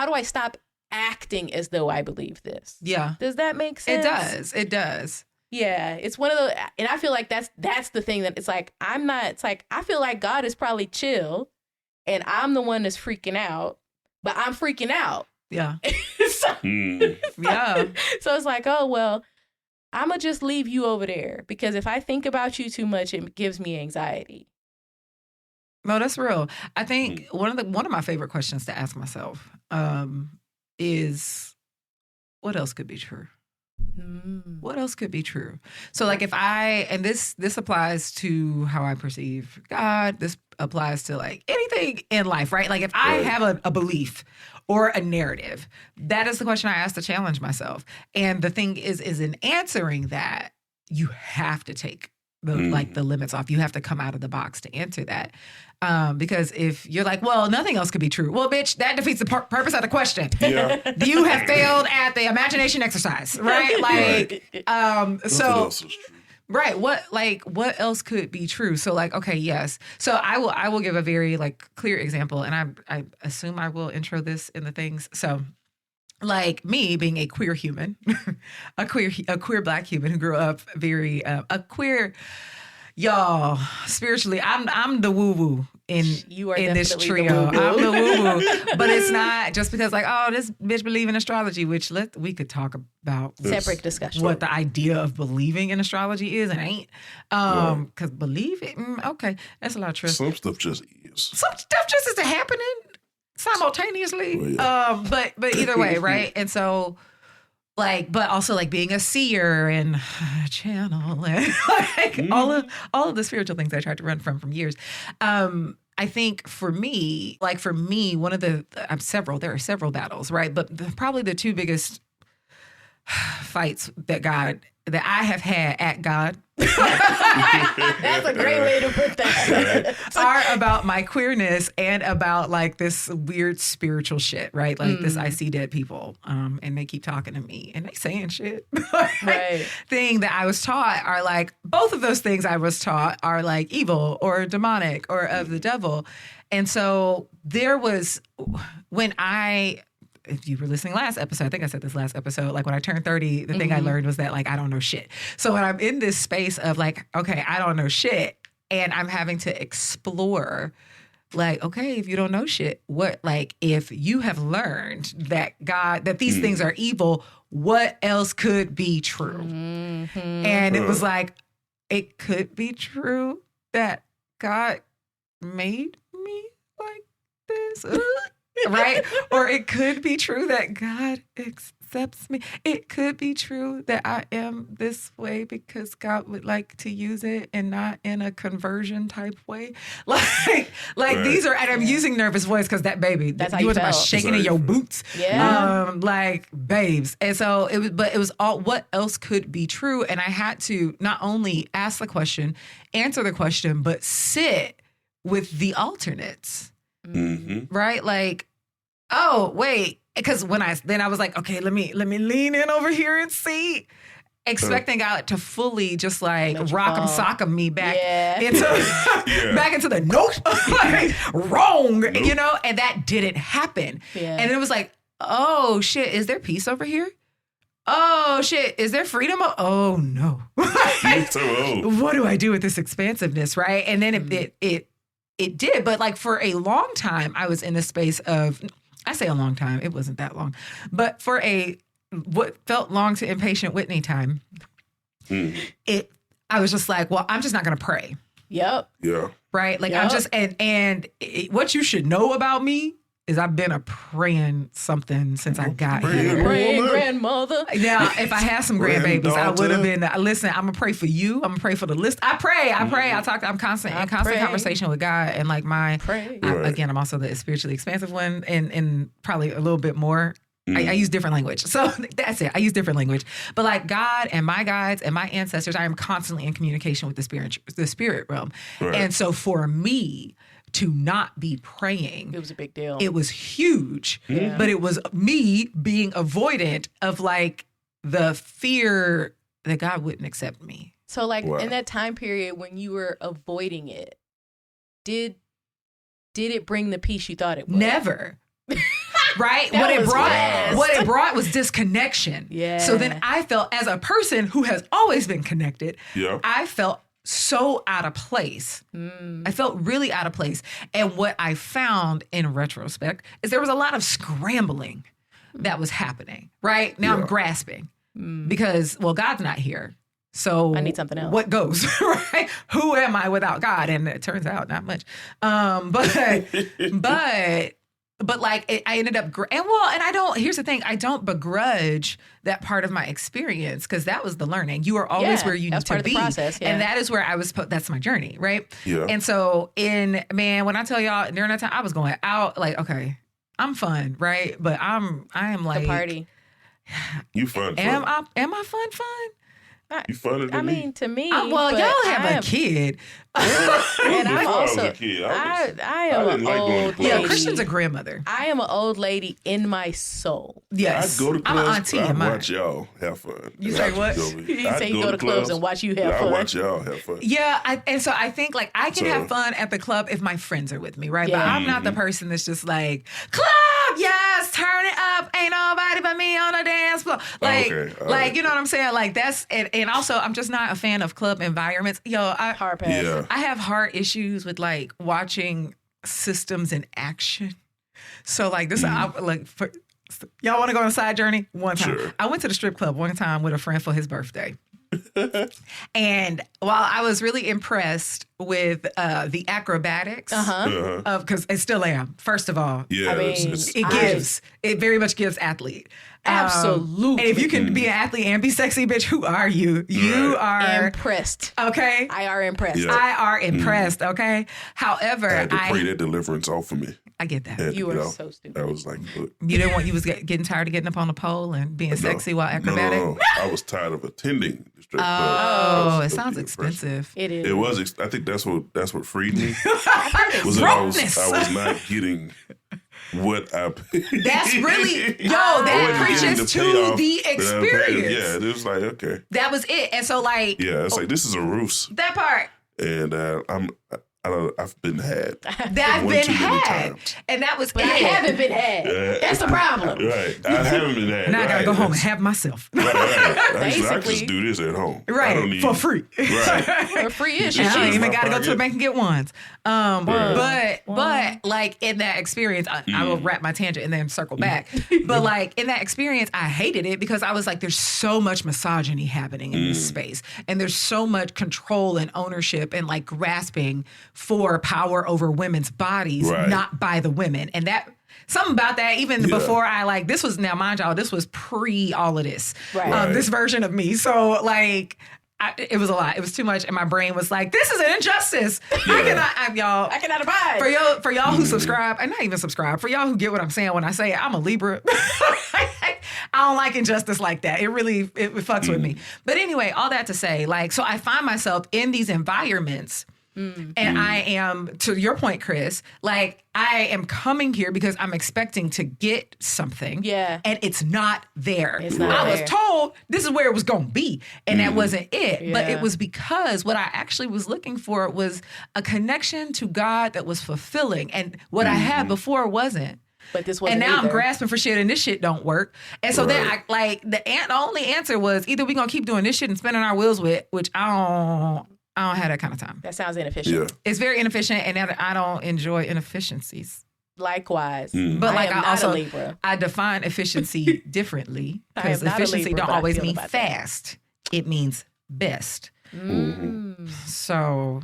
do I stop acting as though I believe this? Yeah. Does that make sense? It does. Yeah, it's one of those, and I feel like that's the thing that it's like, I feel like God is probably chill and I'm the one that's freaking out, but I'm freaking out. Yeah. So it's like, oh, well, I'm going to just leave you over there because if I think about you too much, it gives me anxiety. No, that's real. I think one of my favorite questions to ask myself is, what else could be true? What else could be true? So like and this applies to how I perceive God. This applies to like anything in life, right? Like if I have a belief or a narrative, that is the question I ask to challenge myself. And the thing is in answering that, you have to take the limits off. You have to come out of the box to answer that. Because if you're like, well, nothing else could be true. Well, bitch, that defeats the purpose of the question. Yeah. You have failed at the imagination exercise, right? Like, so, right. What else could be true? So like, okay, yes. So I will give a very like clear example, and I assume I will intro this in the things. So like me being a queer human, a queer Black human who grew up very, a queer, y'all, spiritually, I'm the woo-woo in this trio. I'm the woo-woo. But it's not just because like, oh, this bitch believe in astrology, which we could talk about separate discussion. What the idea of believing in astrology is and ain't. Because believe it, okay, that's a lot of trust. Some stuff just is. Some stuff just isn't happening simultaneously. But either way, right? And so like, but also like being a seer and a channel and like all of the spiritual things I tried to run from years. I think for me, one of there are several battles, right? But probably the two biggest fights that I have had at God That's a great way to put that. are about my queerness and about like this weird spiritual shit, right? Like this I see dead people and they keep talking to me and they saying shit. Right. Thing that I was taught are like, both of those things I was taught are like evil or demonic or of the devil. And so there was if you were listening last episode, I think I said this last episode, like when I turned 30, the thing I learned was that like, I don't know shit. So when I'm in this space of like, okay, I don't know shit, and I'm having to explore like, okay, if you don't know shit, what, like, if you have learned that that these things are evil, what else could be true? And it was like, it could be true that God made me like this. Right? Or it could be true that God accepts me. It could be true that I am this way because God would like to use it and not in a conversion type way. Like these are, and I'm using nervous voice because that baby, That's how you you was about felt. shaking in your boots. Yeah. Like babes. And so it was all, what else could be true? And I had to not only ask the question, answer the question, but sit with the alternates. Right? Like, oh, wait. Because then I was like, okay, let me lean in over here and see. Expecting God to fully just like rock 'em, sock 'em me back into back into the nope, like, wrong, you know? And that didn't happen. Yeah. And it was like, oh shit, is there peace over here? Oh shit, is there freedom? Oh no. What do I do with this expansiveness, right? And then it did, but like for a long time, I was in a space of, I say a long time, it wasn't that long, but for what felt long to impatient Whitney time, I was just like, well, I'm just not going to pray. Yep. Yeah. Right? Like Yep. I'm just, what you should know about me is I've been a praying something since I got here. Praying grandmother. Now, if I had some grandbabies, I would have been. Listen, I'm gonna pray for you. I'm gonna pray for the list. I pray. I talk. I'm in constant conversation with God, and like again, I'm also the spiritually expansive one, and probably a little bit more. I use different language, so that's it. I use different language, but like God and my guides and my ancestors, I am constantly in communication with the spirit realm, and so for me to not be praying, It was a big deal. it was huge, Yeah. but it was me being avoidant of like the fear that God wouldn't accept me. So like Wow. in that time period when you were avoiding it, did it bring the peace you thought it would? Never. Right? That was fast. What it brought was disconnection. Yeah. So then I felt, as a person who has always been connected, Yeah. I felt so out of place. I felt really out of place. And what I found in retrospect is there was a lot of scrambling that was happening. Right? Now I'm grasping because, well, God's not here. So I need something else. What goes, right? Who am I without God? And it turns out not much. But like I ended up, and I don't, here's the thing, I don't begrudge that part of my experience because that was the learning. You are always where you need to be. Process, and that is where I was, that's my journey, right? Yeah. And so when I tell y'all during that time, I was going out like, okay, I'm fun, right? But I am like. The party. You fun. Am I fun? You funner than I me. mean, to me. Well, but y'all have I a am- kid. And I'm Before I was also. a kid, I I am didn't an like going to old clubs. Yeah, lady. Christian's a grandmother. I am an old lady in my soul. Yes. I go to I'm an clubs. auntie I in mine. watch y'all have fun. You say what? He say you go to clubs and watch you have fun. I watch y'all have fun. Yeah, and so I think like I can So- have fun at the club if my friends are with me, right? But Yeah. I'm not the person that's just like, club, yes, turn it up, ain't nobody but me on the dance floor. Like, Okay, all like right. you know what I'm saying? Like that's and also I'm just not a fan of club environments. Hard pass. Yeah. I have heart issues with like watching systems in action. So like this, y'all want to go on a side journey? One time, Sure. I went to the strip club one time with a friend for his birthday. And while I was really impressed with the acrobatics, because I still am, first of all. Yeah, I mean, It very much gives athlete. Absolutely. And if you can be an athlete and be sexy, bitch, who are you? You are impressed. Okay. I are impressed. Yeah. I are impressed. Okay. However, I had to pray that deliverance off of me. I get that. You are so stupid. I was like, look. You didn't want, you was getting tired of getting up on the pole and being sexy while acrobatic? No. I was tired of attending the strip club. Oh, it sounds expensive. It is. It was. I think that's what freed me. Brokenness. I was not getting what I paid. That's really, that preaches to the experience. Yeah, it was like, okay. That was it. And so like. Yeah, it's like, this is a ruse. That part. And I've been had. I've one been too many had. times. And that was But I haven't been had. That's the problem. Right. I haven't been had. Now I gotta go home and have myself. Right. I Basically. just do this at home. Right. I don't need, for free. Right. For free-ish. And I ain't even my gotta go to the pocket. bank and get ones. But like in that experience, I will wrap my tangent and then circle back. But like in that experience, I hated it because I was like, there's so much misogyny happening in this space. And there's so much control and ownership and like grasping for power over women's bodies, Right. not by the women. And that something about that, even before I like, this was, now mind y'all, this was pre all of this, Right. this version of me. So like, it was a lot. It was too much. And my brain was like, this is an injustice. Y'all. I cannot abide. For y'all who subscribe, and not even subscribe, for y'all who get what I'm saying when I say it, I'm a Libra. I don't like injustice like that. It really, it fucks with me. But anyway, all that to say, like, so I find myself in these environments. And I am, to your point, Chris, like I am coming here because I'm expecting to get something. Yeah. And it's not there. It's not I there. was told this is where it was going to be. And that wasn't it. But Yeah. it was because what I actually was looking for was a connection to God that was fulfilling. And what I had before wasn't. But this wasn't And now either. I'm grasping for shit and this shit don't work. And so then I like the only answer was either we're going to keep doing this shit and spinning our wheels with, which I don't have that kind of time. That sounds inefficient. Yeah. It's very inefficient, and I don't enjoy inefficiencies. Likewise. But like am I not also a Libra. I define efficiency differently I because am not a efficiency Libra, don't but I always feel mean about that. fast. It means best. Mm. So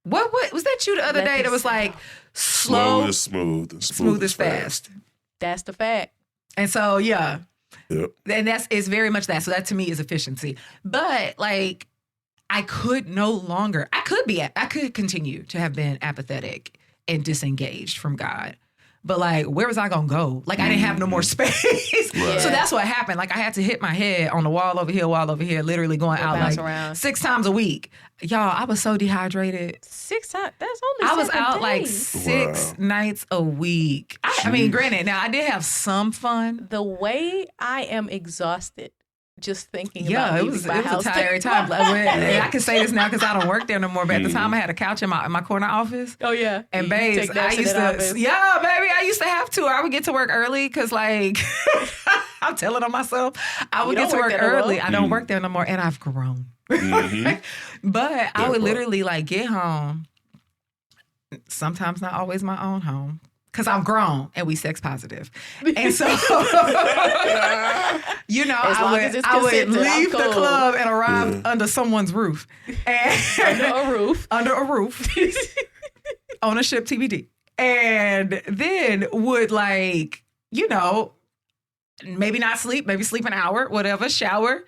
what was that you the other Let day that this was like Slow slow, is smooth. And smooth is fast. That's the fact. And so yeah. Yep. And it's very much that. So that to me is efficiency. But like I could continue to have been apathetic and disengaged from God. But like, where was I gonna go? Like I didn't have no more space. Right. So that's what happened. Like I had to hit my head on the wall over here, literally going Go out bounce like around. 6 times a week. Y'all, I was so dehydrated. 6 times. That's only I was 7 out like days. 6 nights a week. I mean, granted, now I did have some fun. The way I am exhausted just thinking Yeah, about it leaving was my a house. tiring time. And I can say this now because I don't work there no more. But at the time, I had a couch in my corner office. Oh yeah. And You babes, take naps I in used that to, office. yeah, baby, I used to have to. I would get to work early because, like, I'm telling on myself, I would You get to don't work work there no early. more? I don't work there no more, and I've grown. But I would part. literally like get home. Sometimes not always my own home. Because I'm grown and we sex positive. And so, you know, As long I as would, it's I would consented, I'm leave the cool. club and arrive under someone's roof. And Under a roof. under a roof. Ownership TBD. And then would like, you know, maybe not sleep, maybe sleep an hour, whatever, shower,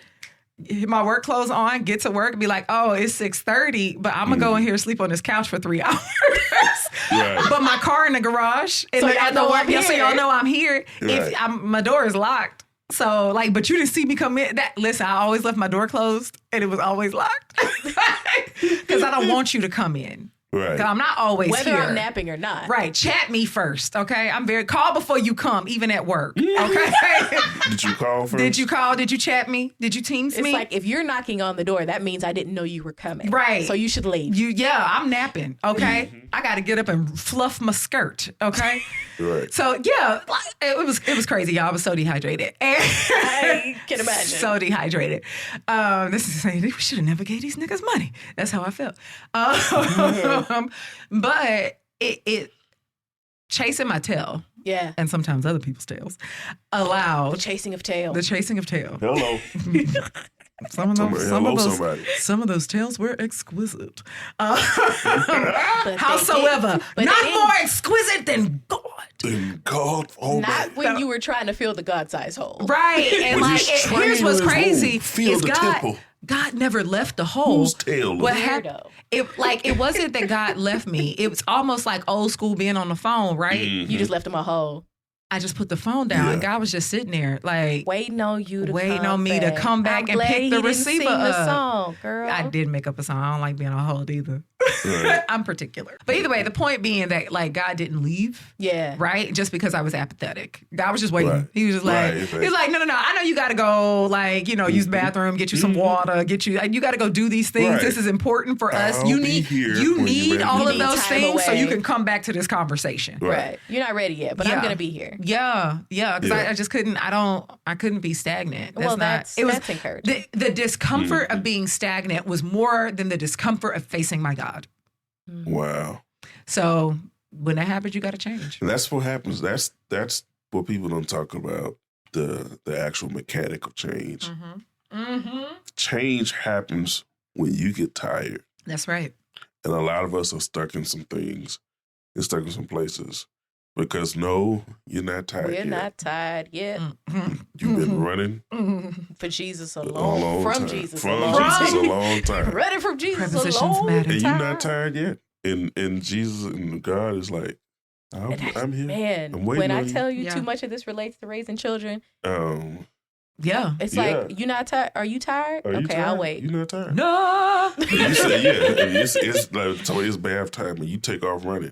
get my work clothes on, get to work, be like, oh, it's 6:30, but I'm gonna go in here and sleep on this couch for 3 hours. Right. But my car in the garage, and So y'all know I'm so y'all here. know I'm here. Right. If my door is locked. So like, but you didn't see me come in. Listen, I always left my door closed and it was always locked. Because I don't want you to come in. Right. Because I'm not always Whether here. I'm napping or not. Right. Chat me first, okay? I'm very call before you come, even at work. Okay. Did you call first? Did you call? Did you chat me? Did you Teams It's me? like if you're knocking on the door, that means I didn't know you were coming. Right. So you should leave. I'm napping, okay? I gotta get up and fluff my skirt, okay? Right. So yeah, like, it was crazy, y'all. I was so dehydrated. And I can imagine. So dehydrated. This is saying we should have never gave these niggas money. That's how I felt. But it chasing my tail Yeah. and sometimes other people's tails The allowed chasing of tail. the chasing of tail. Hello. Some of those tales were exquisite. Howsoever, not more exquisite than God. And God, not when you were trying to fill the God-sized hole. Right. And here's what's crazy is temple. God never left the hole. Whose tail? What happened? It wasn't that God left me. It was almost like old school being on the phone, right? Mm-hmm. You just left him a hole. I just put the phone down and God was just sitting there like waiting on you to come back and pick the receiver up. The song, girl. I did make up a song. I don't like being on hold either. Right. I'm particular. But either way, the point being that like God didn't leave. Yeah. Right? Just because I was apathetic. God was just waiting. Right. He was just like, he was like, no. I know you got to go like, use the bathroom, get you some water, you got to go do these things. Right. This is important for us. You need all of those things so you can come back to this conversation. Right. You're not ready yet, but I'm going to be here. Yeah. Because I just couldn't, I couldn't be stagnant. That's encouraging. The discomfort of being stagnant was more than the discomfort of facing my God. Wow. So when that happens, you got to change. And that's what happens. That's what people don't talk about, the actual mechanical change. Mm-hmm. Mm-hmm. Change happens when you get tired. That's right. And a lot of us are stuck in some things and stuck in some places because no, you're not tired yet. We're not tired yet. Mm-hmm. You've been running for Jesus a long time. Jesus a long time. Running from Jesus a long time. And you're not tired yet. And Jesus and God is like, I'm here. Man, I'm waiting when on I tell you too much of this relates to raising children. It's like, you're not tired. Are you tired? Okay, I'll wait. You're not tired. No. You say, it's like, so it's bath time and you take off running.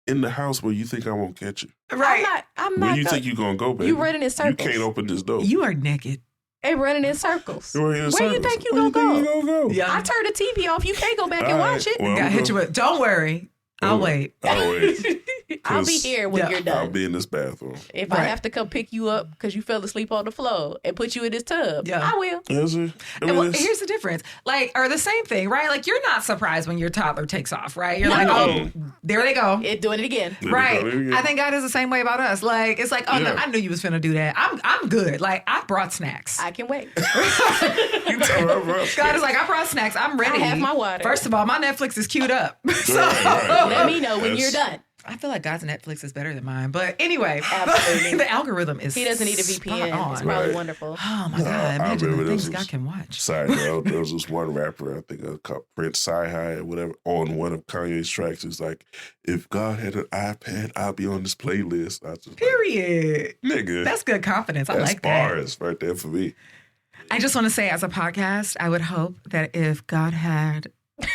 In the house where you think I won't catch you. Right. I'm not. Where you think you're going to go, baby. You running in circles. You can't open this door. You are naked. And running in circles. Where you think you gonna go? Yeah. I turned the TV off. You can't go back and watch it. Well, hit you with, don't worry. I'll wait. I'll be here when you're done. I'll be in this bathroom. If I have to come pick you up because you fell asleep on the floor and put you in this tub, I will. Is it? Here's the difference. Or the same thing, right? Like, you're not surprised when your toddler takes off, right? You're like, oh, there they go. Doing it again. Right. I think God is the same way about us. Like, it's like, no, I knew you was finna do that. I'm good. Like, I brought snacks. I can wait. God is like, I brought snacks. I'm ready. I have my water. First of all, my Netflix is queued up. Let me know when you're done. I feel like God's Netflix is better than mine. But anyway, the algorithm is He doesn't need a VPN. It's probably wonderful. Oh, my God. Imagine the things God can watch. Sorry, there was this one rapper, I think called Prince Sci-Hi or whatever, on one of Kanye's tracks. It's like, if God had an iPad, I'd be on this playlist. Period. Like, nigga. That's good confidence. I like that. That's bars right there for me. I just want to say, as a podcast, I would hope that if God had a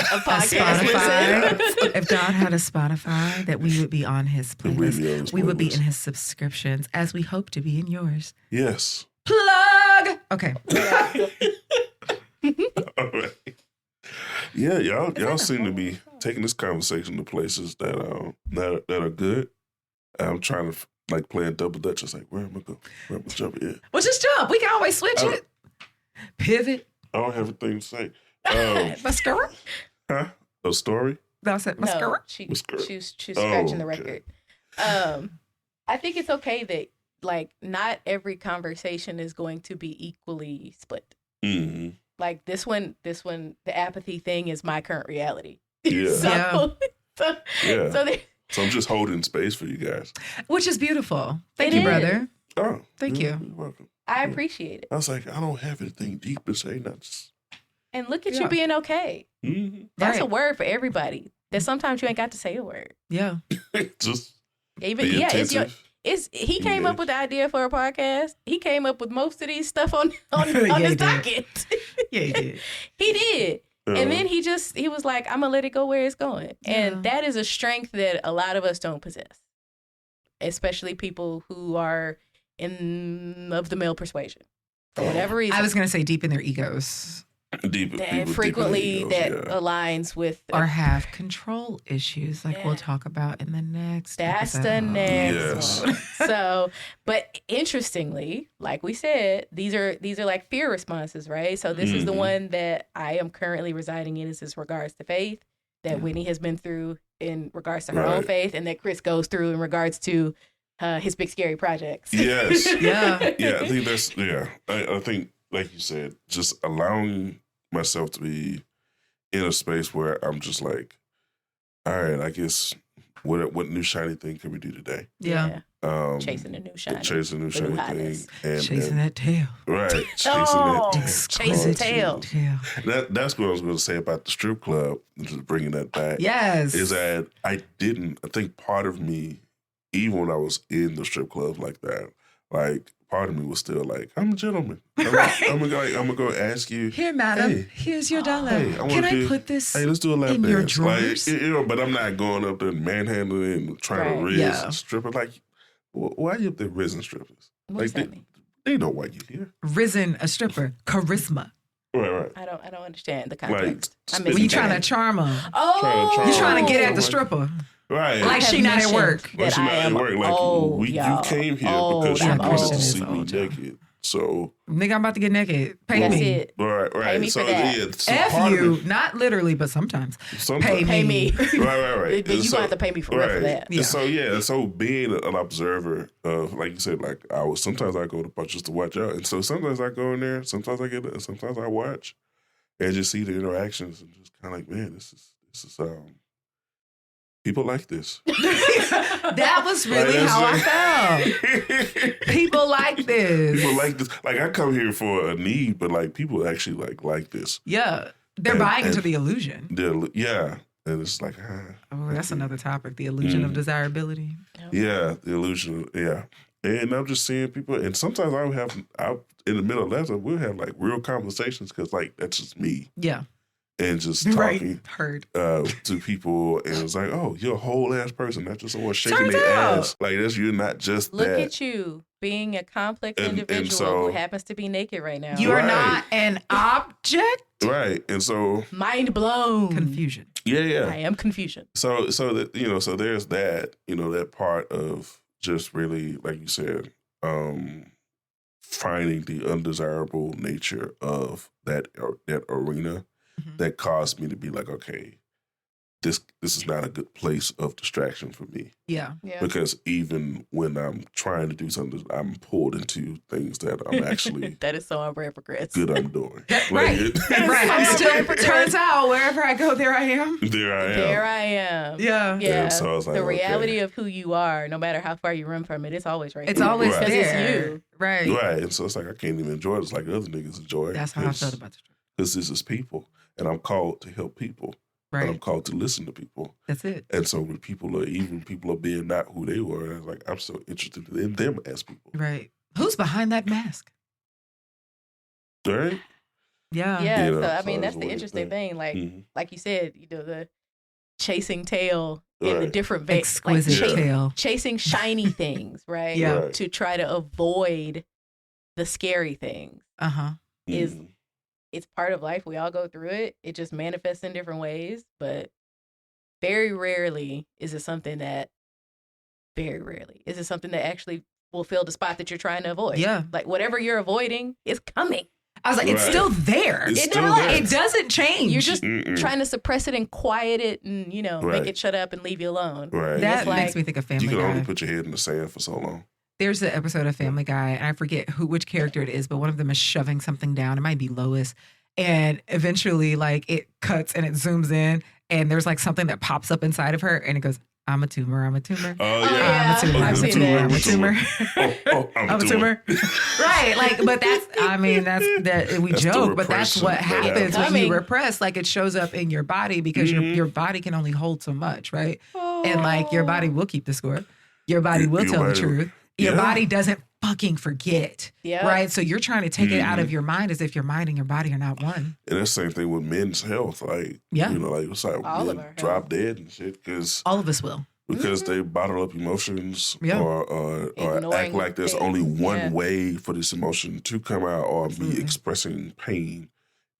Spotify. If God had a Spotify, that we would be on his playlist. We would be in his subscriptions, as we hope to be in yours. Yes. Plug. Okay. All right. Yeah, y'all seem to be taking this conversation to places that are good. I'm trying to like play a double dutch. It's like, where am I going? Where am I jumping in? Well, just jump. We can always switch it. Pivot. I don't have a thing to say. Mascara? Huh? A story? No, I said mascara. No, she's scratching the record. I think it's okay that like not every conversation is going to be equally split. Mm-hmm. Like this one, the apathy thing is my current reality. Yeah. So I'm just holding space for you guys, which is beautiful. Thank you, brother. Oh, thank you. You're welcome. I appreciate it. I was like, I don't have anything deep to say. And look at you being okay. Mm-hmm. That's a word for everybody. That sometimes you ain't got to say a word. Yeah. Just even he came up with the idea for a podcast. He came up with most of these stuff on his docket. Yeah, he did. He did. And then he was like, I'm gonna let it go where it's going. And that is a strength that a lot of us don't possess. Especially people who are of the male persuasion. For whatever reason. I was gonna say deep in their egos. Frequently that aligns with or have control issues like we'll talk about in the next episode. The next one. So, but interestingly, like we said, these are like fear responses, right? So this is the one that I am currently residing in, is this regards to faith that Whitney has been through in regards to her own faith, and that Chris goes through in regards to his big scary projects. Yes. Yeah. I think that's I think like you said, just allowing myself to be in a space where I'm just like, all right, I guess what new shiny thing can we do today? Yeah. Chasing a new shiny. Chasing a new shiny thing. Chasing that tail. Right. Chasing tail. That's what I was going to say about the strip club, just bringing that back. Yes. Is that I think part of me, even when I was in the strip club like that, like part of me was still like, I'm a gentleman. I'm gonna go ask you. Here, madam. Hey, here's your dollar. Hey, Can I put this let's do a lap in dance. your drawers? Like, but I'm not going up there manhandling and trying to riz a stripper. Like, why are you up there rizzing strippers? What does that mean? They know why you're here. Risen a stripper. Charisma. Right. I don't understand the context. Like, you trying to charm her. Oh. You trying to get at the stripper. Right. Like she not at work. Like she not at work. Like you came here because you wanted to see me naked. So nigga, I'm about to get naked. Pay me. It. Right. Pay me so, for that. Yeah, so F you, not literally, but sometimes. Pay me. Right. But you gonna have to pay me for that. Yeah. So being an observer of, like you said, like sometimes I go to parties just to watch out, and so sometimes I go in there, sometimes I watch, and just see the interactions, and just kind of like, man, this is people like this. That was really how I felt. People like this. People like this. Like I come here for a need, but like people actually like this. Yeah, they're buying into the illusion. And it's like, oh, that's another topic: the illusion of desirability. Yeah, the illusion. Yeah, and I'm just seeing people, and sometimes I'll in the middle of that, we'll have like real conversations because like that's just me. Yeah. And just talking to people, and it's like, oh, you're a whole ass person, not just someone shaking their ass. Like you're not just Look that. at you being a complex individual who happens to be naked right now. You are not an object. Right, and so mind blown. Confusion. Yeah. I am confusion. So that so there's that that part of just really, like you said, finding the undesirable nature of that arena. That caused me to be like, okay, this is not a good place of distraction for me. Yeah. Because even when I'm trying to do something, I'm pulled into things that I'm actually that is so on brand for Chris. Good I'm doing. Right. I'm still. Turns out wherever I go, there I am. There I am. Yeah. And so I was like, the reality of who you are, no matter how far you run from it, it's always right. It's always because there. it's you. Right. And so it's like I can't even enjoy it. It's like other niggas enjoy it. That's how I felt about the trip. Because this is people. And I'm called to help people. Right. And I'm called to listen to people. That's it. And so when people are being not who they were, I was like, I'm so interested in them as people. Right. Who's behind that mask? Right? Yeah. Yeah. So I mean, that's the interesting thing. Like you said, the chasing tail in the different veins. Exquisite tail. Chasing shiny things, right? Yeah. To try to avoid the scary things. It's part of life. We all go through it. It just manifests in different ways, but very rarely is it something that actually will fill the spot that you're trying to avoid. Yeah. Like whatever you're avoiding is coming. I was like, it's still there. It doesn't change. You're just trying to suppress it and quiet it and, make it shut up and leave you alone. Right. That makes me think of Family Guy. You can only put your head in the sand for so long. There's an episode of Family Guy, and I forget which character it is, but one of them is shoving something down. It might be Lois. And eventually, it cuts and it zooms in, and there's something that pops up inside of her, and it goes, I'm a tumor. Oh, yeah. I'm a tumor. I've seen that. I'm a tumor. I'm a tumor. Right. But we joke, but that's what happens when you repress. It shows up in your body because your body can only hold so much, right? And your body will keep the score. Your body will tell the truth. Your body doesn't fucking forget, right? So you're trying to take it out of your mind as if your mind and your body are not one. And that's the same thing with men's health. It's like all men drop dead and shit because all of us will. Because they bottle up emotions or act like there's only one way for this emotion to come out or me expressing pain.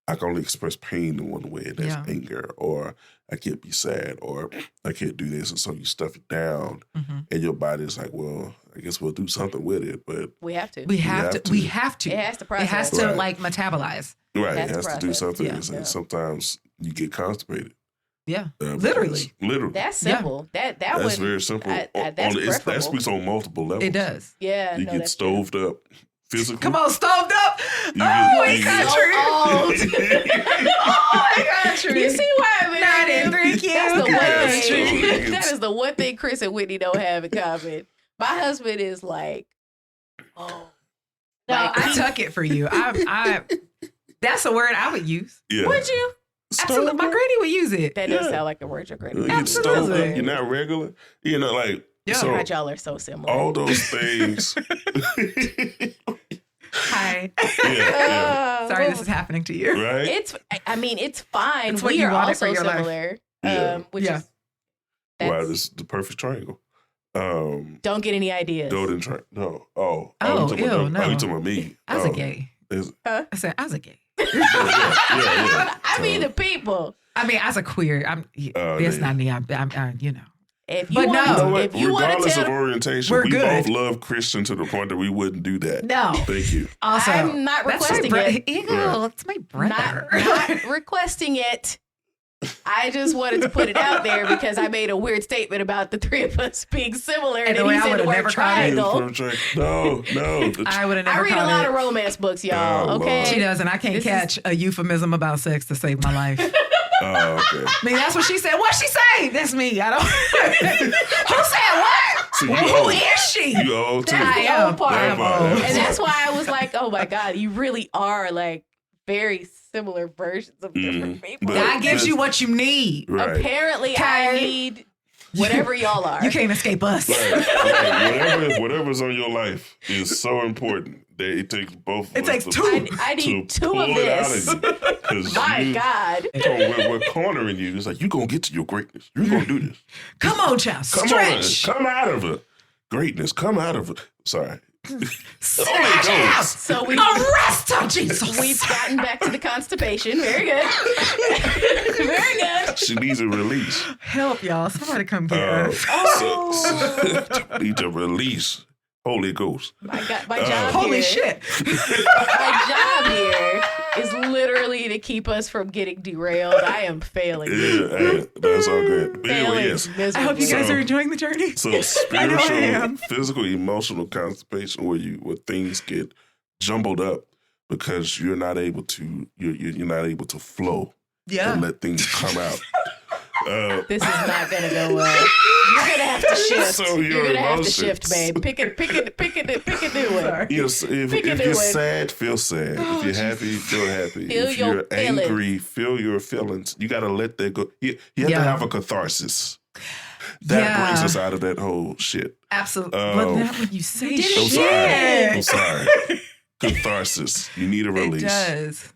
I can only express pain in one way, and that's anger, or I can't be sad, or I can't do this, and so you stuff it down, and your body's like, well, I guess we'll do something with it, but we have to. We have to. It has to process. It has to metabolize. Right, it has to do something, and sometimes you get constipated. Yeah, literally. That's simple. That's very simple. That speaks on multiple levels. It does. Yeah, you get stoved up Physical. Come on, stoved up. You Oh, get- country. Oh, country. You see why I Not in married three you? That's the one country. thing. That is the one thing Chris and Whitney don't have in common. My husband is like, oh. No, Like, I tuck it for you. I that's a word I would use. Yeah. Would you? Absolutely. Stove My up. granny would use it. That does Yeah. sound like a word you're great. You get Absolutely. stoved up, you're not regular. You know, like, Yeah. so God, y'all are so similar. all those things. Hi. yeah, Sorry, this is happening to you. right? It's. I mean, it's fine. It's what We you are wanted for also your life. similar. Yeah. Which Yeah. is. Wow, That's, this is the perfect triangle. don't get any ideas. Golden triangle. No. Oh. Oh, you talking about, ew, no. Oh, you talking about me? I was Oh. a gay. Is- I said I was a gay. yeah. I mean, the people. I mean, as a queer, it's yeah. not me. I'm you know. If you But want, no. You know what? if you want to Regardless of tell, orientation, We're we good. both love Christian to the point that we wouldn't do that. No. Thank you. Also, I'm not that's my requesting it. Ew, that's my brother. not requesting it. I just wanted to put it out there because I made a weird statement about the three of us being similar, And and the then way he I said the would've word never called it. triangle. No. I would have I never read a called lot it. of romance books, y'all. Oh, Okay, Lord. She does, and I can't This catch a euphemism about sex to save my life. Oh, okay. I mean, that's what she said. What she say? That's me. I don't. Who said what? So you Who old. is she? You old too. I am. part. I am old. and that's why I was like, oh my god, you really are like very similar versions of different people. But- God gives you what you need. Right. Apparently, I Okay. need whatever y'all are. You can't escape us. Like, whatever's on your life is so important that it takes both. It of us takes to- two. I need to two pull of it out this. of you. 'Cause My you- God. So we're cornering you. It's like, you're going to get to your greatness. You're going to do this. Come on, child. Come Stretch. on. Come out of it. Greatness. Come out of it. Sorry. Snatch Holy it out. Ghost. So we Arrest her, Jesus. we've gotten back to the constipation. Very good. Very good. She needs a release. Help, y'all. Somebody come get her. So, need to release. Holy Ghost. My God, my job Holy here, shit. My job here is literally to keep us from getting derailed. I am failing. Yeah, that's all good. But anyway, Failing yes. miserably. I hope you guys So- are enjoying the journey. So I know I spiritual, am. physical, emotional constipation, where things get jumbled up because you're not able to flow and let things come out. This is not gonna go well. You're gonna have to shift. So your You're gonna have to emotions. shift, babe. Pick a new one. Yes, if Pick a new you're one. sad, feel sad. If you're happy, feel happy. Feel if your you're feelings. angry, feel your feelings. You got to let that go. You have Yeah. to have a catharsis. That Yeah. brings us out of that whole shit. Absolutely. But not when you say did it shit. I'm sorry. Catharsis. You need a release. It does.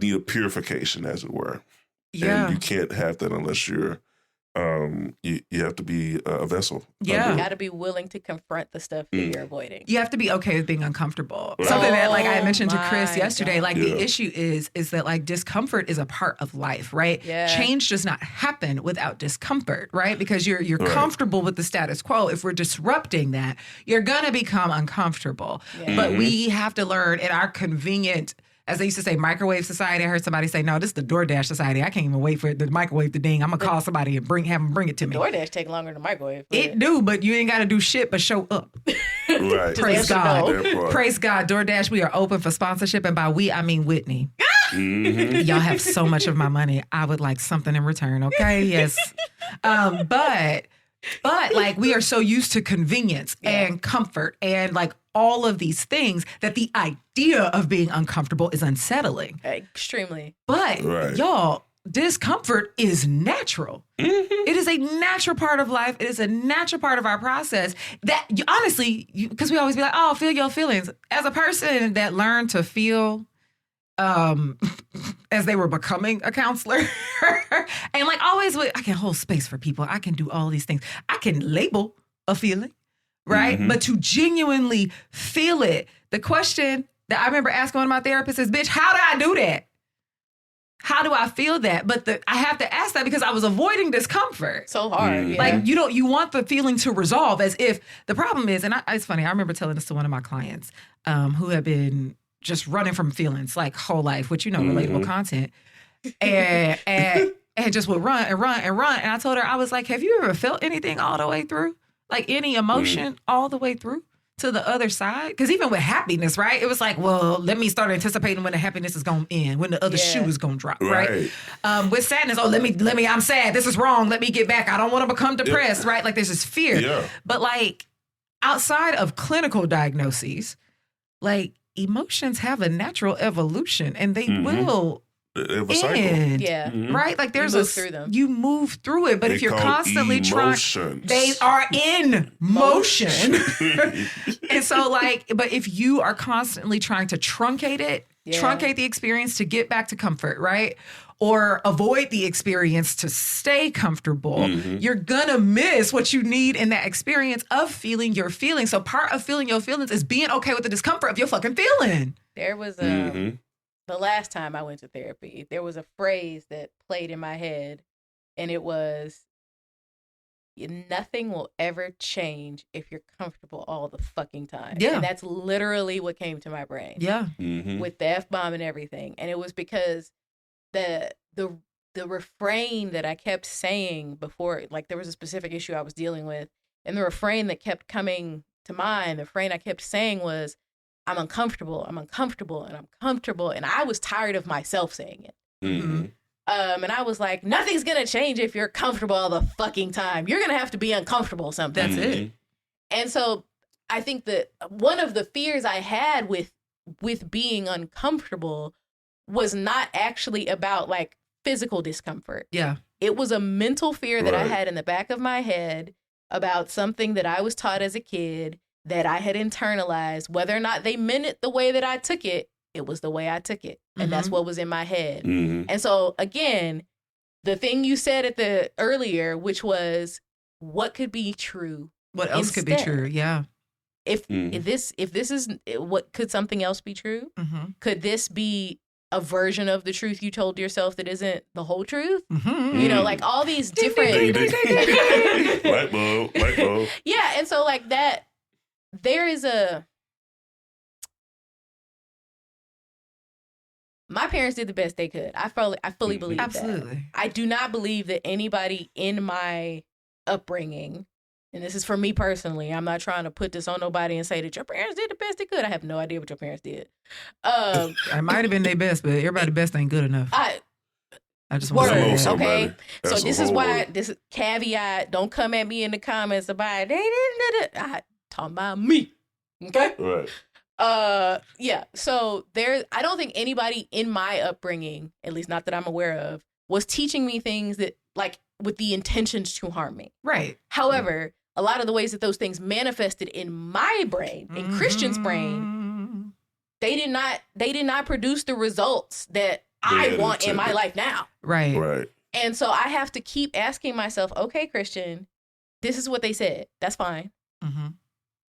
Need a purification, as it were. Yeah. And you can't have that unless you're, you have to be a vessel. Yeah. You got to be willing to confront the stuff that you're avoiding. You have to be okay with being uncomfortable. Right. Something that, like I Oh mentioned to Chris my yesterday, God. like Yeah. the issue is that like discomfort is a part of life, right? Yeah. Change does not happen without discomfort, right? Because you're Right. comfortable with the status quo. If we're disrupting that, you're gonna become uncomfortable. Yeah. But we have to learn in our convenient, as they used to say, microwave society. I heard somebody say, "No, this is the DoorDash society. I can't even wait for the microwave to ding. I'm gonna call somebody and have them bring it to me." DoorDash take longer than microwave. It do, but you ain't got to do shit but show up. Right. Praise answer God. no. That part. Praise God. DoorDash, we are open for sponsorship. And by we, I mean Whitney. Mhm. Y'all have so much of my money. I would like something in return. Okay. Yes. But like we are so used to convenience and comfort and like all of these things that the idea of being uncomfortable is unsettling. Extremely. But Right. y'all, discomfort is natural. It is a natural part of life. It is a natural part of our process that you, honestly, because we always be like, oh, feel your feelings. As a person that learned to feel as they were becoming a counselor and like always, I can hold space for people. I can do all these things. I can label a feeling, right? But to genuinely feel it, the question that I remember asking one of my therapists is, bitch, how do I do that? How do I feel that? But I have to ask that because I was avoiding discomfort. So hard. Yeah. Like you want the feeling to resolve as if the problem is, and it's funny. I remember telling this to one of my clients who had been just running from feelings like whole life, which relatable content, and just would run and run and run. And I told her, I was like, have you ever felt anything all the way through, like any emotion all the way through? to the other side? Because even with happiness, right? It was like, well, let me start anticipating when the happiness is going to end, when the other shoe is going to drop, right? With sadness, let me, I'm sad. This is wrong. Let me get back. I don't want to become depressed, right? Like there's this fear. Yeah. But like outside of clinical diagnoses, like emotions have a natural evolution and they will end. Yeah. Right? Like there's you move through it. But if you're constantly trying, they are in motion. And so but if you are constantly trying to truncate the experience to get back to comfort, right? Or avoid the experience to stay comfortable, you're gonna miss what you need in that experience of feeling your feelings. So part of feeling your feelings is being okay with the discomfort of your fucking feeling. There was the last time I went to therapy, there was a phrase that played in my head, and it was, nothing will ever change if you're comfortable all the fucking time. Yeah. And that's literally what came to my brain. Yeah. With the F-bomb and everything. And it was because the refrain that I kept saying before, like there was a specific issue I was dealing with, and the refrain that kept coming to mind, the refrain I kept saying was, I'm uncomfortable, and I'm comfortable. And I was tired of myself saying it. And I was like, nothing's going to change if you're comfortable all the fucking time. You're going to have to be uncomfortable sometimes. That's it. And so I think that one of the fears I had with being uncomfortable was not actually about like physical discomfort. Yeah. It was a mental fear that I had in the back of my head about something that I was taught as a kid that I had internalized. Whether or not they meant it the way that I took it, it was the way I took it. And that's what was in my head. And so again, the thing you said at the earlier, which was what could be true? What else could be true? Yeah. If this is what, could something else be true? Could this be a version of the truth you told yourself that isn't the whole truth? You know, like all these different light bulb. Yeah, and so like that, there is my parents did the best they could. I fully believe that. I do not believe that anybody in my upbringing, and this is for me personally, I'm not trying to put this on nobody and say that your parents did the best they could. I have no idea what your parents did. It might have been their best, but everybody's best ain't good enough. I just want to say that. Okay. So this is why, this is caveat, don't come at me in the comments about they didn't. I talking about me. Okay? Right. Yeah. So I don't think anybody in my upbringing, at least not that I'm aware of, was teaching me things that like with the intentions to harm me. Right. However, a lot of the ways that those things manifested in my brain, in Christian's brain, they did not produce the results that I want in my life now. Right. And so I have to keep asking myself, okay, Christian, this is what they said. That's fine.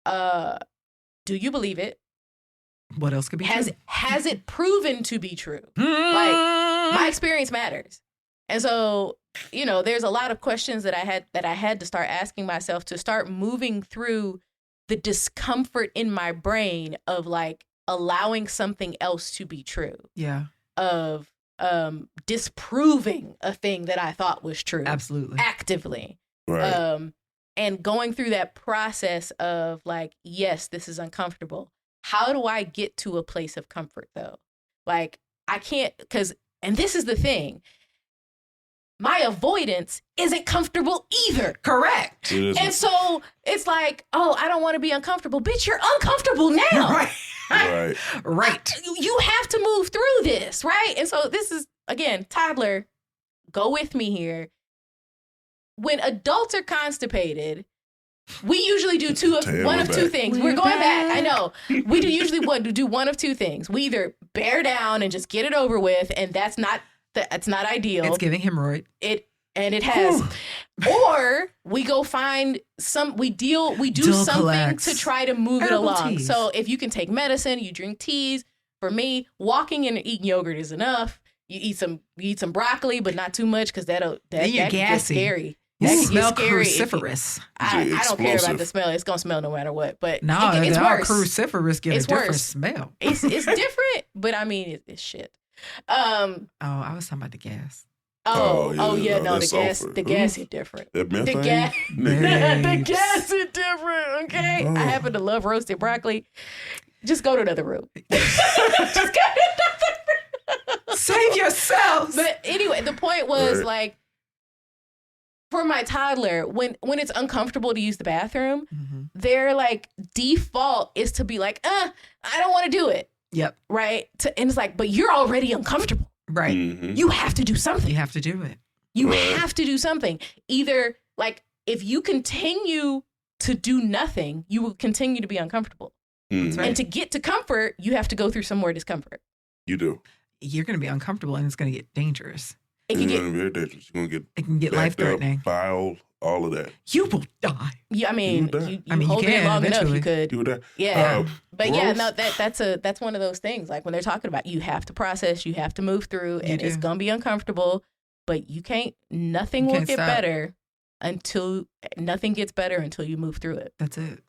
Do you believe it? What else could be true? Has it proven to be true? Like, my experience matters. And so, you know, there's a lot of questions that I had to start asking myself to start moving through the discomfort in my brain of like allowing something else to be true. Yeah. Of disproving a thing that I thought was true. Absolutely. Actively. Right. And going through that process of like, yes, this is uncomfortable. How do I get to a place of comfort though? Like I can't, and this is the thing, my avoidance isn't comfortable either. Correct. And so it's like, oh, I don't want to be uncomfortable. Bitch, you're uncomfortable now. Right. You have to move through this, right? And so this is, again, toddler, go with me here. When adults are constipated, we usually do one of two things. We're going back. I know. We usually do one of two things. We either bear down and just get it over with, and that's not ideal. It's giving hemorrhoid. It has. Or we go find we do something collects. to try to move it Herbal along. teas. So if you can take medicine, you drink teas. For me, walking and eating yogurt is enough. You eat some broccoli, but not too much because that can get scary. You That can smell get scary. cruciferous. I don't care about the smell. It's gonna smell no matter what. But no, it's worse. Cruciferous get It's a different worse. smell. It's different, but I mean it's shit. I was talking about the gas. Yeah, no, that's sulfur. the gas is different. That The methane? gas, Babes. the gas is different. Okay, I happen to love roasted broccoli. Just go to another room. Just go to another room. Save yourselves. But anyway, the point was Right. like, for my toddler, when it's uncomfortable to use the bathroom, their like default is to be like, I don't want to do it. Yep. Right. And it's like, but you're already uncomfortable. Right. Mhm. You have to do something. You have to do it. You Right. have to do something. Either like if you continue to do nothing, you will continue to be uncomfortable. Mhm. right. And to get to comfort, you have to go through some more discomfort. You do. You're going to be uncomfortable and it's going to get dangerous. It It's can going get, to be very dangerous. You're going to get It can get backed up, life-threatening. bile, all of that. You will die. I mean, You die. you I mean, you hold it can long enough, eventually. you could. Do that. Yeah. But yeah, growth- no, that's one of those things. Like when they're talking about, you have to process, you have to move through, and it's do. gonna be uncomfortable. But you can't. Nothing You will can't get stop. better until nothing gets better until you move through it. That's it.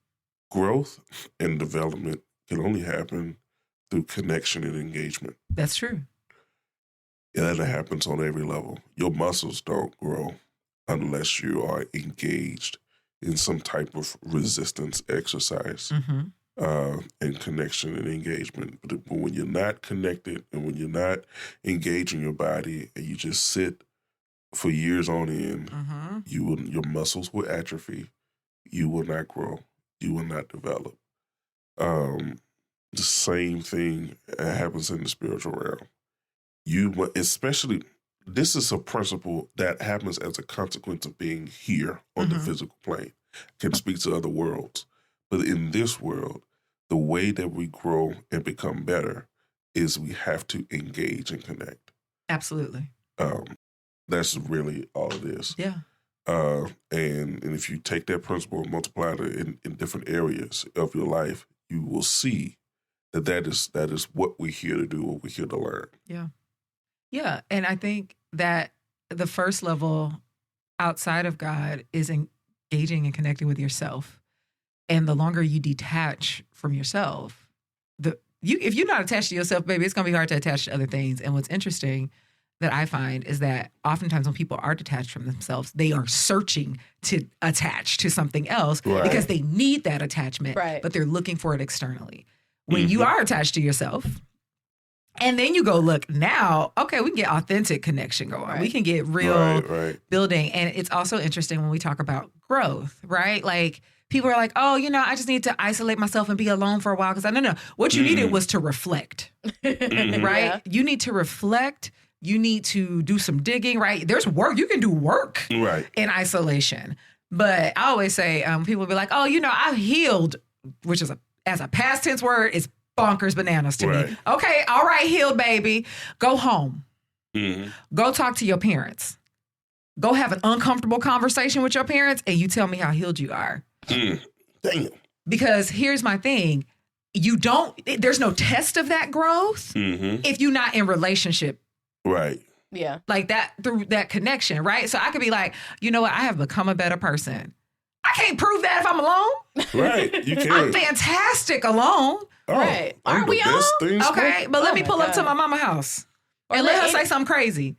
Growth and development can only happen through connection and engagement. That's true. Yeah, that happens on every level. Your muscles don't grow unless you are engaged in some type of resistance exercise and connection and engagement. But when you're not connected and when you're not engaging your body and you just sit for years on end, your muscles will atrophy. You will not grow. You will not develop. The same thing happens in the spiritual realm. Especially, this is a principle that happens as a consequence of being here on the physical plane. Can speak to other worlds. But in this world, the way that we grow and become better is we have to engage and connect. Absolutely. That's really all it is. Yeah. And if you take that principle and multiply it in different areas of your life, you will see that is what we're here to do, what we're here to learn. Yeah. Yeah. And I think that the first level outside of God is engaging and connecting with yourself. And the longer you detach from yourself, if you're not attached to yourself, baby, it's going to be hard to attach to other things. And what's interesting that I find is that oftentimes when people are detached from themselves, they are searching to attach to something else Right. because they need that attachment, Right. but they're looking for it externally. When you are attached to yourself, and then you go, look, now, okay, we can get authentic connection going. Right. We can get real Right. building. And it's also interesting when we talk about growth, right? Like people are like, oh, I just need to isolate myself and be alone for a while. Because no. What you needed was to reflect, right? Yeah. You need to reflect. You need to do some digging, right? There's work. You can do work Right. in isolation. But I always say, people will be like, oh, I've healed, which is as a past tense word, is bonkers bananas to Right. me. Okay, all right, healed, baby. Go home. Mm-hmm. Go talk to your parents. Go have an uncomfortable conversation with your parents and you tell me how healed you are. Damn. Because here's my thing. There's no test of that growth Mm-hmm. if you're not in relationship Right. Yeah. like that through that connection, right? So I could be like, you know what? I have become a better person. I can't prove that if I'm alone. Right. You can't. I'm fantastic alone. Right. I'm Aren't the we best all? thing Okay, but let me my pull up to God. my mama house Or and let her let say any- something crazy.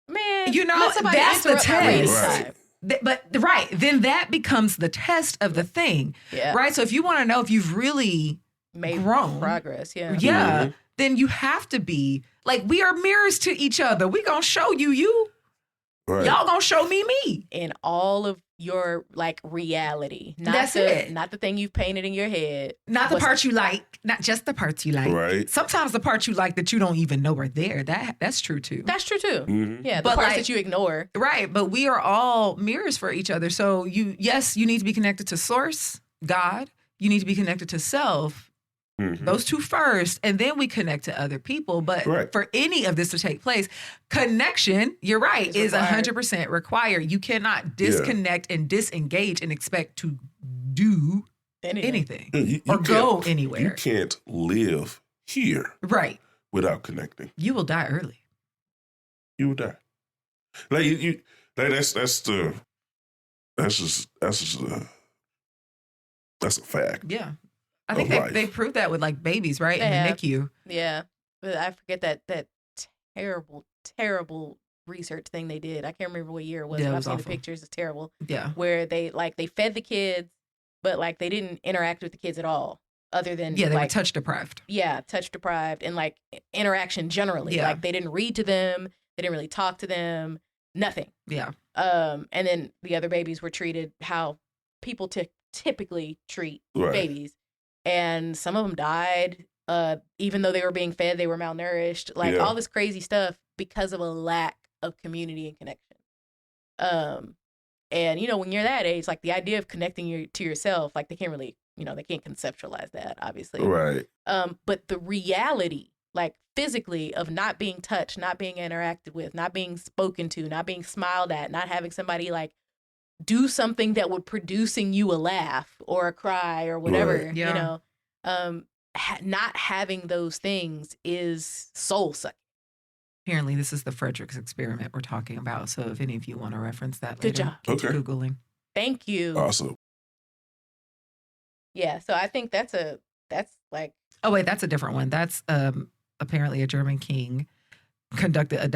Man, You know, let somebody that's the interrupt my reading test. time. But right, then that becomes the test of the thing, Yeah. right? So if you want to know if you've really Made grown. progress. Yeah. yeah, Mhm. then you have to be like, we are mirrors to each other. We gonna show you. Right. Y'all gonna show me. In all of your like reality. Not That's the, it. Not the thing you've painted in your head. Not the What's- parts you like, not just the parts you like. Right. Sometimes the parts you like that you don't even know are there. That's true too. That's true too. Mm-hmm. Yeah. The But, parts like- that you ignore. Right, but we are all mirrors for each other. So you need to be connected to source, God. You need to be connected to self. Mm-hmm. Those two first, and then we connect to other people. But Right. for any of this to take place, connection, you're right, Is is required. 100% required. You cannot disconnect and disengage and expect to do anything You or go can't- anywhere. You can't live here Right. without connecting. You will die early. You will die. Like you like that's a fact. Yeah. I think Of life. they proved that with like babies, right? They In the have. NICU. Yeah. But I forget that terrible research thing they did. I can't remember what year it was. Yeah, it I've was seen the awful. pictures. It's terrible. Yeah. Where they fed the kids, but like they didn't interact with the kids at all, other than Yeah, they were like touch deprived. yeah, touch deprived and like interaction generally. Yeah. Like they didn't read to them, they didn't really talk to them, nothing. Yeah. And then the other babies were treated how people typically treat babies, and some of them died. Even though they were being fed, they were malnourished. Like all this crazy stuff because of a lack of community and connection. And you know, when you're that age, like the idea of connecting to yourself, like they can't really, you know, they can't conceptualize that, obviously. Right. But the reality, like physically, of not being touched, not being interacted with, not being spoken to, not being smiled at, not having somebody like do something that would producing you a laugh or a cry or whatever, you know, not having those things is soul sucking. Apparently, this is the Frederick's experiment we're talking about. So if any of you want to reference that Good later, job. get to Googling. Thank you. Awesome. Yeah, so I think that's like... Oh, wait, that's a different one. That's apparently a German king conducted a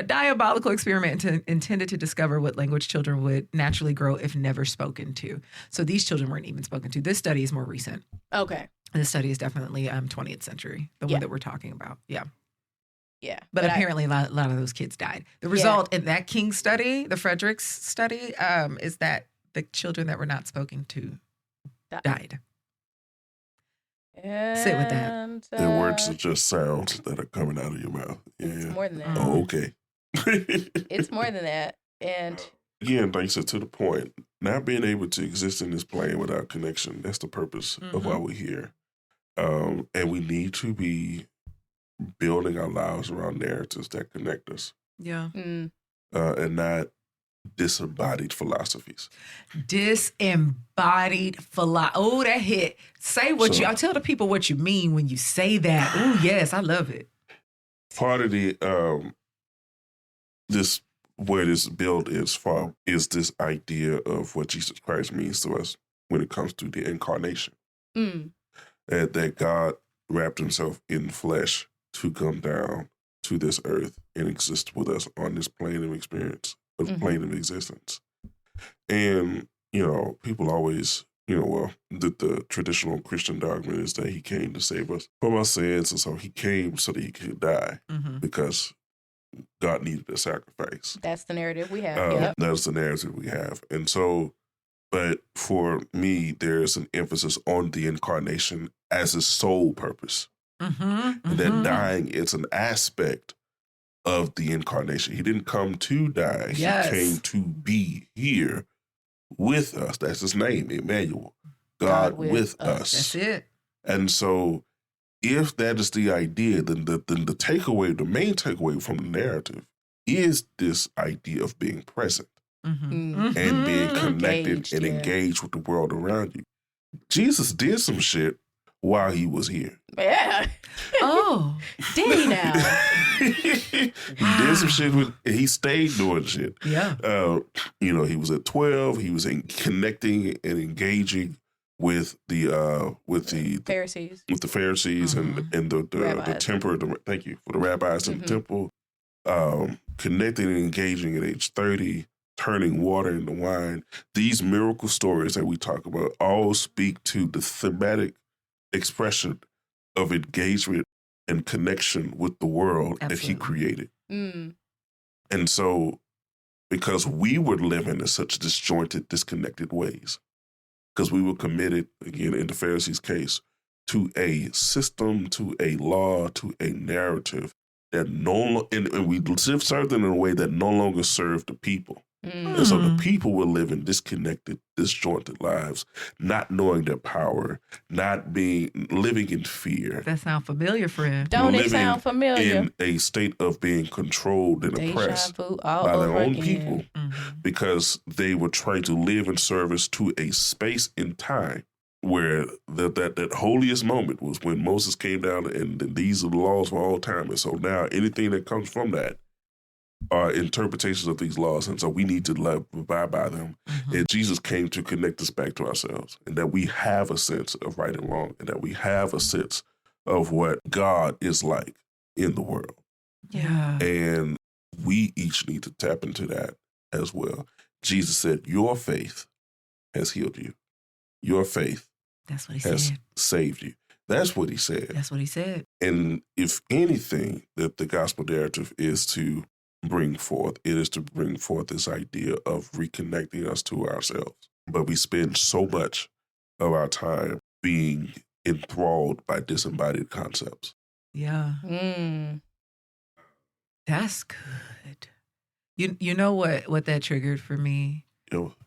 diabolical experiment intended to discover what language children would naturally grow if never spoken to. So these children weren't even spoken to. This study is more recent. Okay. This study is definitely 20th century, the one that we're talking about. Yeah. Yeah. But apparently a lot of those kids died. The result in that King study, the Fredericks study, is that the children that were not spoken to died. And, sit with that. The words are just sounds that are coming out of your mouth. Yeah. It's more than that. Oh, okay. It's more than that. And again, like I said, to the point, not being able to exist in this plane without connection, that's the purpose of why we're here. And we need to be building our lives around narratives that connect us. Yeah. And not disembodied philosophies. Disembodied philosophy. Oh, that hit. Say what I'll tell the people what you mean when you say that. Oh, yes, I love it. Part of the this where this build is from is this idea of what Jesus Christ means to us when it comes to the incarnation. That God wrapped himself in flesh to come down to this earth and exist with us on this plane of experience, plane of existence. And, you know, people always, you know, well, the traditional Christian dogma is that he came to save us from our sins, and so he came so that he could die because God needed a sacrifice. That's the narrative we have. That's the narrative we have. And so, but for me, there's an emphasis on the incarnation as a sole purpose. And that dying is an aspect of the incarnation. He didn't come to die. Yes. He came to be here with us. That's his name, Emmanuel. God with us. That's it. And so if that is the idea, then the takeaway, the main takeaway from the narrative is this idea of being present and being connected and engaged with the world around you. Jesus did some shit while he was here. Yeah. Oh, did he now? He did some shit he stayed doing shit. Yeah. You know, he was at 12. He was connecting and engaging with the Pharisees. with the Pharisees and the temple. Thank you for the rabbis in the temple. Connecting and engaging at age 30, turning water into wine. These miracle stories that we talk about all speak to the thematic expression of engagement and connection with the world that he created. And so, because we were living in such disjointed, disconnected ways, because we were committed, again, in the Pharisees' case, to a system, to a law, to a narrative that and we served them in a way that no longer served the people. And so the people were living disconnected, disjointed lives, not knowing their power, living in fear. That sound familiar, friend. Don't it sound familiar? In a state of being controlled and oppressed by their own people because they were trying to live in service to a space and time where that holiest moment was when Moses came down and these are the laws for all time. And so now anything that comes from that are interpretations of these laws, and so we need to abide by them. And Jesus came to connect us back to ourselves, and that we have a sense of right and wrong, and that we have a sense of what God is like in the world. Yeah. And we each need to tap into that as well. Jesus said, your faith has healed you. Your faith That's what he has said. saved you. That's what he said. That's what he said. And if anything that the gospel narrative is to bring forth, it is to bring forth this idea of reconnecting us to ourselves. But we spend so much of our time being enthralled by disembodied concepts. Yeah. That's good. You know what that triggered for me?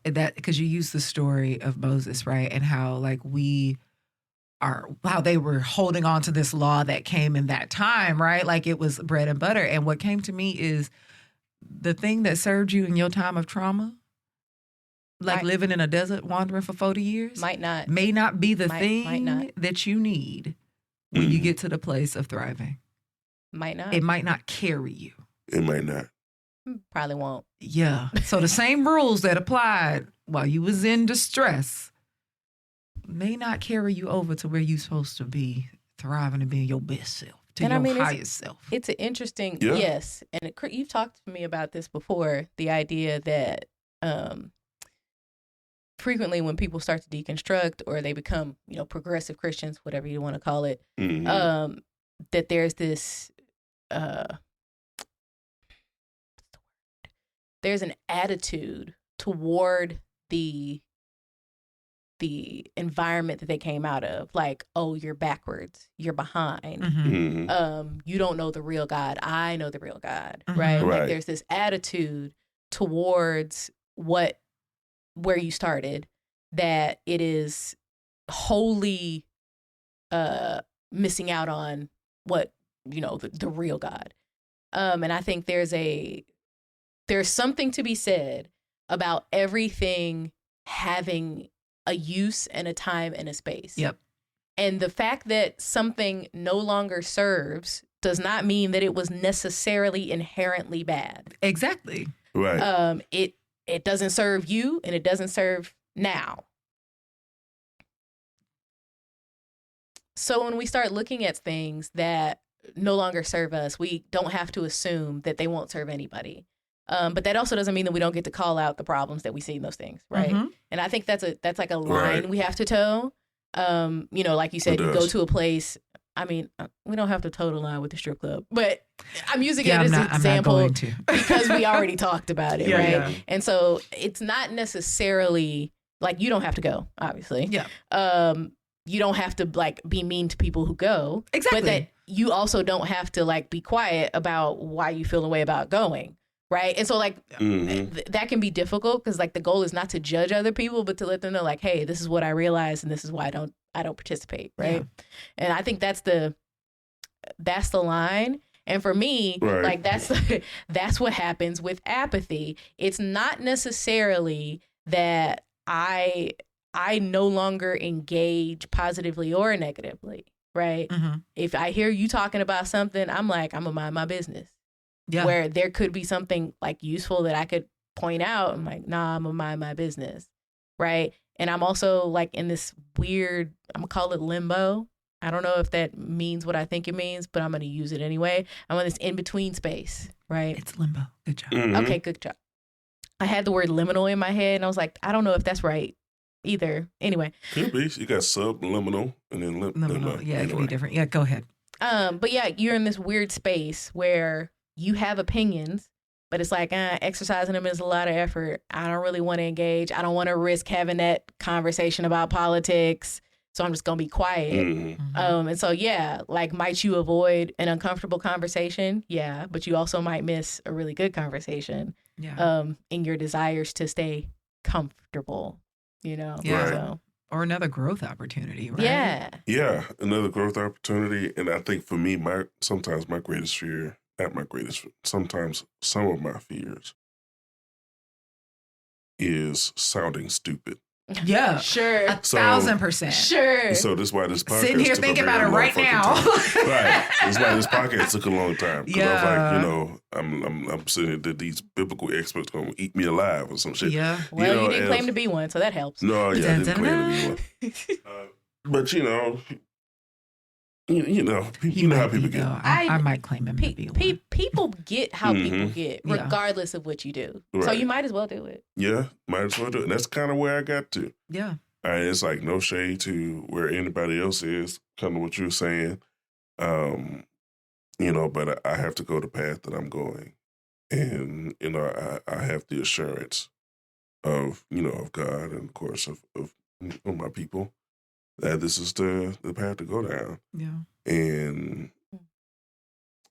That because you used the story of Moses, right? And how like how they were holding on to this law that came in that time, right? Like it was bread and butter. And what came to me is the thing that served you in your time of trauma, like living in a desert, wandering for 40 years, may not be the thing that you need when you get to the place of thriving. Might not. It might not carry you. It might not. Probably won't. Yeah. So the same rules that applied while you was in distress may not carry you over to where you're supposed to be thriving and being your best self, to your highest self. It's an interesting, yes. And you've talked to me about this before, the idea that frequently when people start to deconstruct or they become, progressive Christians, whatever you want to call it, that there's this, there's an attitude toward the environment that they came out of, like, oh, you're backwards, you're behind, you don't know the real God, I know the real God, right? Like there's this attitude towards where you started, that it is wholly missing out on what, the real God. And I think there's something to be said about everything having a use and a time and a space. Yep. And the fact that something no longer serves does not mean that it was necessarily inherently bad. Exactly. Right. It doesn't serve you and it doesn't serve now. So when we start looking at things that no longer serve us, we don't have to assume that they won't serve anybody. But that also doesn't mean that we don't get to call out the problems that we see in those things, right? And I think that's like a line we have to toe. Like you said, you go to a place. I mean, we don't have to toe the line with the strip club, but I'm using it as an example because we already talked about it, right? Yeah. And so it's not necessarily like you don't have to go, obviously. Yeah. You don't have to like be mean to people who go. Exactly. But that you also don't have to like be quiet about why you feel the way about going. Right. And so like that can be difficult because like the goal is not to judge other people, but to let them know like, hey, this is what I realized and this is why I don't participate. Right. Yeah. And I think that's the line. And for me, like that's what happens with apathy. It's not necessarily that I no longer engage positively or negatively. Right. If I hear you talking about something, I'm like, I'm gonna mind my business. Yeah. Where there could be something like useful that I could point out. I'm like, nah, I'm gonna mind my business. Right. And I'm also like in this weird, I'm gonna call it limbo. I don't know if that means what I think it means, but I'm gonna use it anyway. I'm in this in-between space. Right. It's limbo. Good job. Okay, good job. I had the word liminal in my head and I was like, I don't know if that's right either. Anyway. Could be. You got subliminal and then liminal. Yeah, it can be different. Yeah, go ahead. But yeah, you're in this weird space where you have opinions, but it's like exercising them is a lot of effort. I don't really want to engage. I don't want to risk having that conversation about politics. So I'm just going to be quiet. And so, yeah, like, might you avoid an uncomfortable conversation? Yeah. But you also might miss a really good conversation in your desires to stay comfortable, Yeah. Right. So. Or another growth opportunity, right? Yeah. Yeah. Another growth opportunity. And I think for me, sometimes my greatest fear, sometimes some of my fears is sounding stupid. Yeah, sure. 1,000%. Sure. So this is why this podcast sitting here thinking about it right now. Right. This is why this podcast took a long time. Because Yeah. I was like, I'm sitting here that these biblical experts gonna eat me alive or some shit. Yeah. Well, you didn't claim to be one, so that helps. No, yeah, I didn't claim to be one. But you know how people get. I might claim him to be one. People get how people get, Yeah. regardless of what you do. So Right. you might as well do it. Yeah, might as well do it. And that's kind of where I got to. Yeah. It's like no shade to where anybody else is, kind of what you were saying. But I have to go the path that I'm going. And, I have the assurance of God and, of course, of my people that this is the path to go down. Yeah. And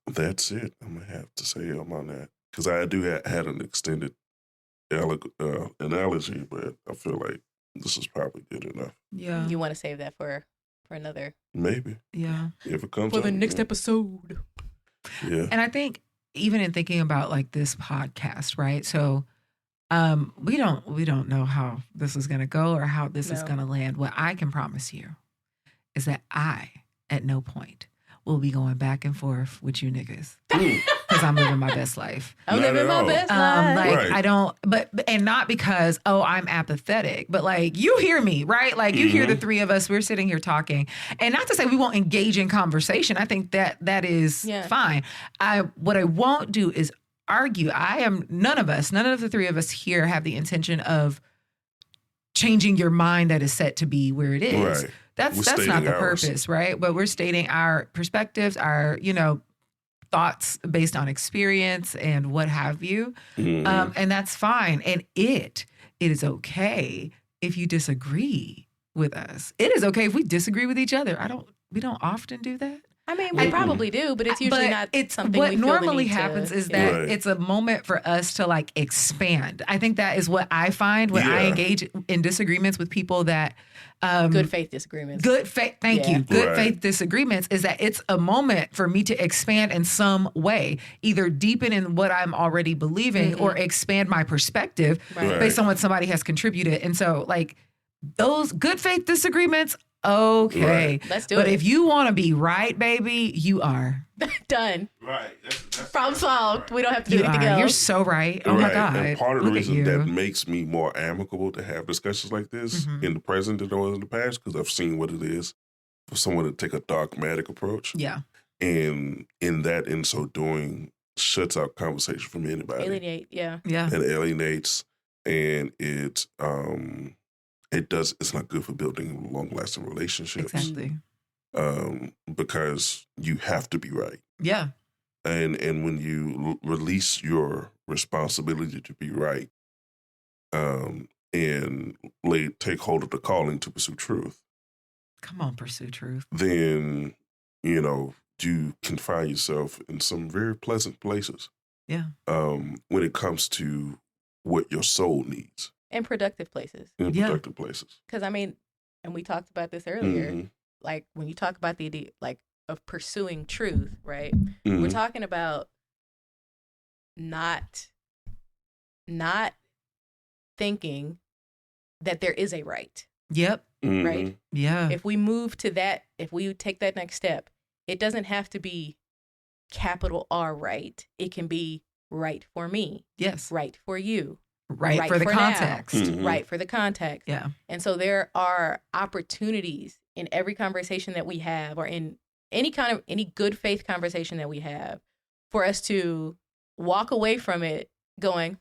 that's it. I'm going to have to say on that. Because I do had an extended analogy, but I feel like this is probably good enough. Yeah. You want to save that for another. Maybe. Yeah. If it comes For the up, next yeah. episode. Yeah. And I think even in thinking about like this podcast, right? So we don't know how this is going to go or how this is No. going to land. What I can promise you is that I at no point will be going back and forth with you niggas because I'm living my best life. I'm Not living at my all. best life. Like Right. I don't, and not because, I'm apathetic, but like you hear me, right? Like you hear the three of us, we're sitting here talking, and not to say we won't engage in conversation. I think that is fine. What I won't do is argue. None of the three of us here have the intention of changing your mind that is set to be where it is. Right. That's We're not stating the ours. purpose, right? But we're stating our perspectives, our, thoughts based on experience and what have you. Mhm. And that's fine. And it is okay if you disagree with us. It is okay if we disagree with each other. We don't often do that. I mean, we probably do, but it's usually not something what we feel normally the need happens to, is that Right. it's a moment for us to like expand. I think that is what I find when I Yeah. engage in disagreements with people that good faith disagreements. good faith thank Yeah. you good Right. faith disagreements is that it's a moment for me to expand in some way, either deepen in what I'm already believing or expand my perspective Right. based on what somebody has contributed. And so like those good faith disagreements, okay. Right. Let's do But it. if you want to be right, baby, you are. Done. Right. That's Problem solved. We don't have to do You anything are. else. You're so right. Oh my Right. God. And part of the Look at reason you. that makes me more amicable to have discussions like this in the present than I was in the past, because I've seen what it is for someone to take a dogmatic approach. Yeah. And in so doing, shuts out conversation from anybody. Alienate. Yeah. Yeah. And alienates, and it's not good for building long lasting relationships. Exactly. Because you have to be right. Yeah. And when you release your responsibility to be right, and take hold of the calling to pursue truth, Come on, pursue truth. then you can find yourself in some very pleasant places. Yeah. When it comes to what your soul needs And productive places. in Yeah. productive places. Because, I mean, and we talked about this earlier, Mhm. like when you talk about the idea, like, of pursuing truth, right? Mhm. We're talking about not thinking that there is a right. Yep. Mhm. Right. Yeah. If we move to that, if we take that next step, it doesn't have to be capital R right. It can be right for me, Yes. right for you, Right, right for the for now. context. Mhm. right for the context. Yeah. And so there are opportunities in every conversation that we have, or in any good faith conversation that we have, for us to walk away from it going,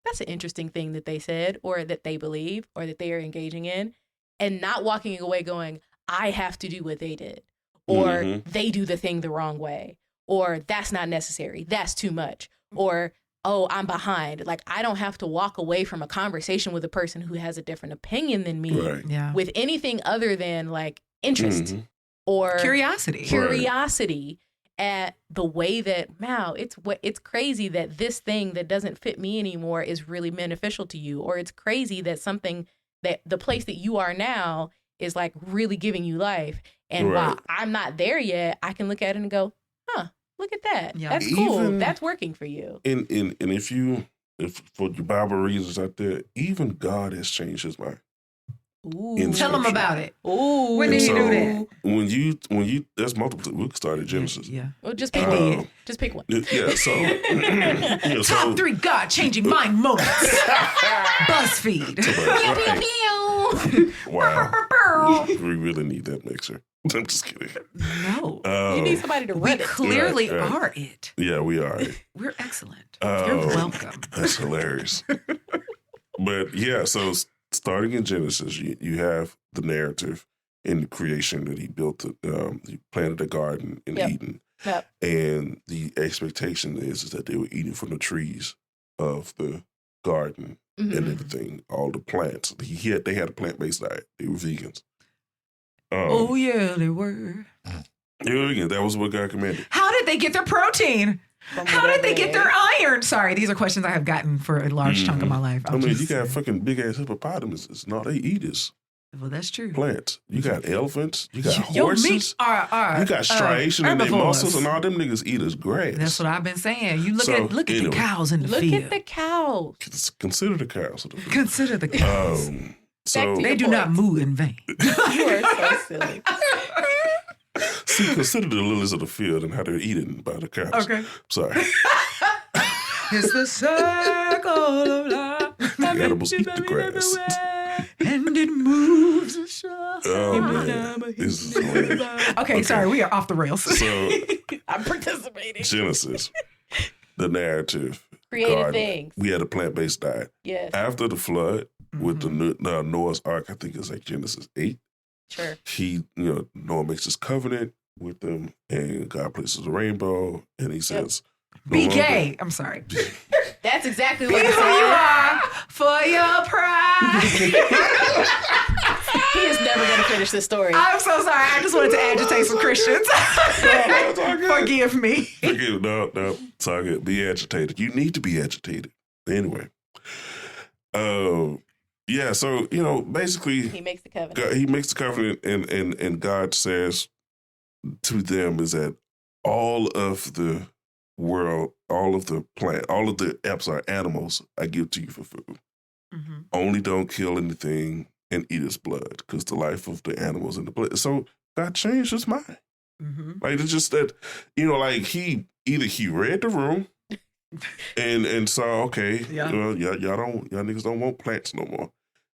that's an interesting thing that they said, or that they believe, or that they are engaging in, and not walking away going, I have to do what they did, or Mhm. they do the thing the wrong way, or that's not necessary, that's too much, or oh, I'm behind. Like, I don't have to walk away from a conversation with a person who has a different opinion than me Right. Yeah. with anything other than like interest Mhm. or Curiosity. curiosity at the way that, wow, it's crazy that this thing that doesn't fit me anymore is really beneficial to you, or it's crazy that something that the place that you are now is like really giving you life. And while Right. I'm not there yet, I can look at it and go, look at that. Yeah. That's cool. Even- That's working for you. And if for your Bible reasons out there, even God has changed his mind. Ooh. In Tell them Scripture. about it. Ooh. When did And you do that? When you there's multiple. We could start at Genesis. Yeah. Well, just pick Um, one. Just pick one. Yeah. So yeah, Top 3 God changing mind moments. BuzzFeed. Right. Pew, pew, pew. Wow. We really need that mixer. I'm just kidding. No. You need somebody to We run it. clearly Right. are it. Yeah, we are. We're excellent. Oh, You're welcome. That's hilarious. But yeah, so starting in Genesis, you have the narrative in the creation that he built. He planted a garden in Yep. Eden, Yep. and the expectation is that they were eating from the trees of the garden Mhm. and everything, all the plants. They had a plant-based diet. They were vegans. Oh, yeah, they were. They were vegans. That was what God commanded. How did they get their protein? From How did they whatever get their iron? Sorry, these are questions I have gotten for a large chunk of my life. I mean, you got fucking big-ass hippopotamuses, and all they eat is Well, that's true. plants. You got elephants. You got Your horses. meat are You got striation in their herbivores. muscles, and all them niggas eat is grass. That's what I've been saying. You look So, at the anyway. cows in the Look field. at the cows. Consider the cows. Consider the cows. So to They your do not point. move in vain. You are so silly. see, consider the lilies of the field and how they're eaten by the cows. Okay. Sorry. It's the circle of life. The animals eat the grass. And it moves. Oh man, this is hilarious. Okay, sorry, we are off the rails. So I'm participating. Genesis, the narrative, Creative garden. things. We had a plant-based diet. Yes. After the flood, with the Noah's Ark, I think it's like Genesis 8. Sure. Noah makes his covenant with them, and God places a rainbow, and he says, Be "No gay. longer-" I'm sorry. That's exactly Be what who you I are for your pride. said. He is never going to finish this story. I'm so sorry. I just wanted to agitate some Christians. it's all good. Forgive me. No, it's all good. Be agitated. You need to be agitated. Anyway. Yeah, so, basically, He makes the covenant. he makes the covenant, and God says to them is that all of the world, all of the animals I give to you for food. Mm-hmm. Only don't kill anything and eat its blood, because the life of the animals in the blood. So God changed his mind. Mm-hmm. Like, it's just that, he read the room and saw, okay, Yeah. y'all niggas don't want plants no more.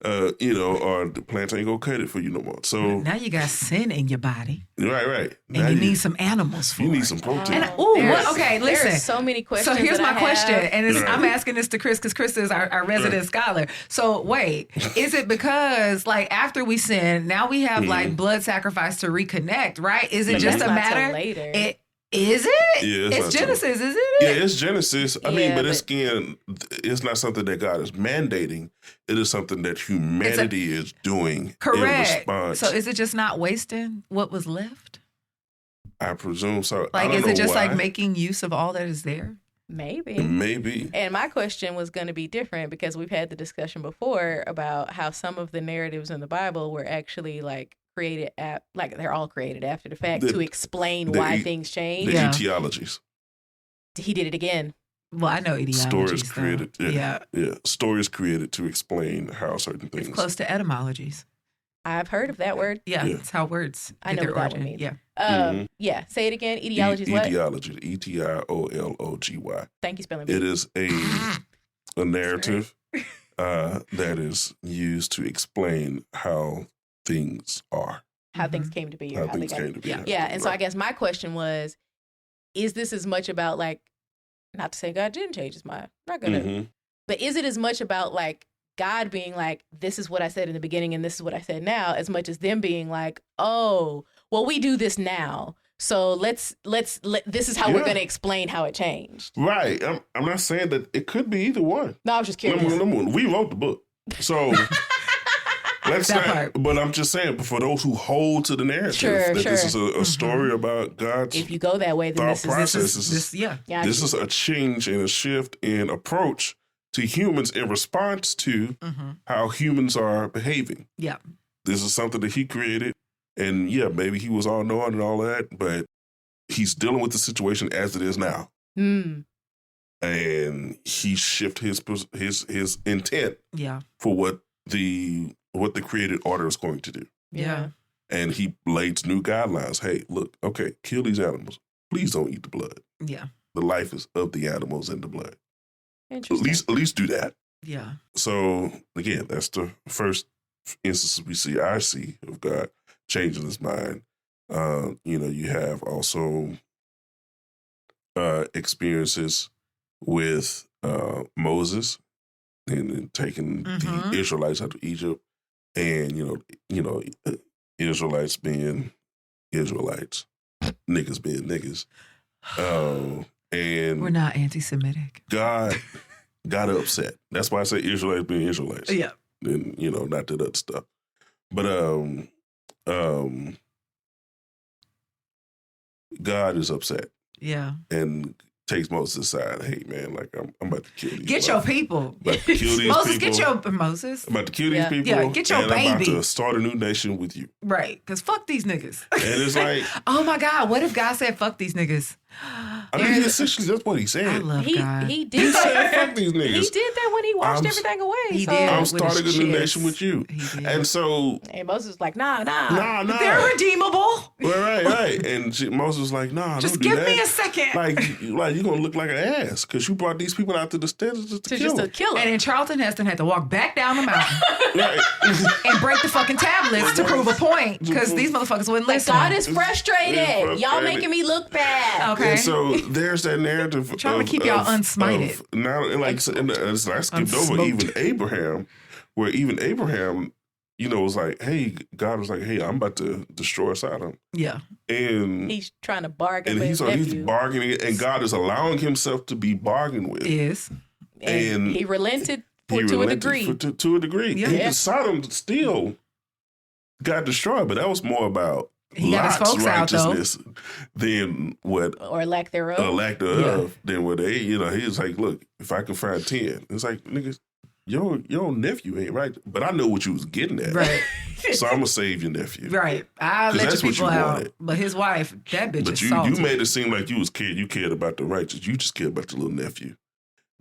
Or the plants ain't gonna cut it for you no more. So Now you got sin in your body, right. and Now you need some animals for you need it. some protein. And ooh, There's- okay, There listen. are so many questions. So here's that my I question, have. and Right. I'm asking this to Chris because Chris is our resident scholar. So wait, is it because after we sin, now we have blood sacrifice to reconnect, right? Is it But just that's a not till matter? later. Is it? Yeah, it's It's not till- Genesis, isn't Yeah, it? it's Genesis. I mean, Yeah, but it's not something that God is mandating. It is something that humanity is doing in Correct. response. So is it just not wasting what was left? I presume so. I don't Is know it just why. making use of all that is there? Maybe. Maybe. And my question was going to be different because we've had the discussion before about how some of the narratives in the Bible were actually created they're all created after the fact to explain why things change. The Yeah. etiologies. He did it again. Well, I know etiology. Stories created. Yeah. Yeah. Stories created to explain how certain It's things. close to etymologies. I've heard of that word. Yeah, Yeah. it's how words I get know their what that origin. one means. Yeah. Yeah. Say it again. Etiology is what? Etiology. Etiology. Thank you, spelling It bee. is a narrative that is used to explain how things are. How things came to be or How how they things got came to be. Yeah. Yeah, and so I guess my question was, is this as much about not to say God didn't change his mind, not gonna, Mhm. but is it as much about God being this is what I said in the beginning and this is what I said now, as much as them being oh, well, we do this now, so let's this is how we're Yeah. gonna explain how it changed. Right. I'm not saying that it could be either one. No, I was just curious. Number one, we wrote the book. So let's That not, part. but I'm just saying, for those who hold to the narrative, Sure, that this is sure. a story about God's If you go that way, then thought this is process. This, yeah. yeah, This is a change and a shift in approach to humans in response to how humans are behaving. Yeah. This is something that he created, and maybe he was all knowing and all that, but he's dealing with the situation as it is now, and he shifted his intent Yeah. for what the created order is going to do, Yeah. and he lays new guidelines. Hey, look, okay, kill these animals. Please don't eat the blood. Yeah. The life is of the animals in the blood. Interesting. At least do that. Yeah. So again, that's the first instance I see of God changing his mind. You have also experiences with Moses and taking the Israelites out of Egypt, and Israelites being Israelites, niggas being niggas. And we're not anti-Semitic. God got upset. That's why I say Israelites being Israelites. Yeah. And not that other stuff. But God is upset. Yeah. And takes Moses aside. Hey man, like I'm about to kill these. Get your people. About to kill these Moses, people. get your Moses. I'm about to kill these people. Yeah, get your baby. I'm about to start a new nation with you. Right, because fuck these niggas. And it's like, oh my God, what if God said fuck these niggas? I mean, essentially that's what he said. I love God. He did He said that. fuck these niggas. He did that when he washed everything away. He so. did. I'm with starting a his new shits. nation with you. He did. And so And Moses was like, nah. They're redeemable. Right. And Moses was like, nah, Just don't do give that. me a second. Like you're gonna look like an ass because you brought these people out to the stands just to kill them. kill him. And then Charlton Heston had to walk back down the mountain Right. and break the fucking tablets to prove a point because these motherfuckers wouldn't Like, listen. God is frustrated. It's Y'all frustrated. making me look bad. Okay. And so there's that narrative Trying to keep y'all unsmited. Now, like, I skipped over Unsmoked. even Abraham, where even Abraham, was like, hey, God was like, hey, I'm about to destroy Sodom. Yeah. And He's trying to bargain and with he's his nephew. bargaining, and God is allowing himself to be bargained with. Is. And he relented to a relented degree. Yeah. To a degree. And Sodom still got destroyed, but that was more about He got his Lot's folks out, though. righteousness than what Or lack thereof. lack thereof. Then what they, he was like, look, if I can find 10, it's like, niggas, your nephew ain't right, but I know what you was getting at, Right. So I'm gonna save your nephew, Right. I 'Cause let your that's what people you out. wanted. But his wife, that bitch But is you salty. made it seem like you cared about the righteous. You just cared about your little nephew.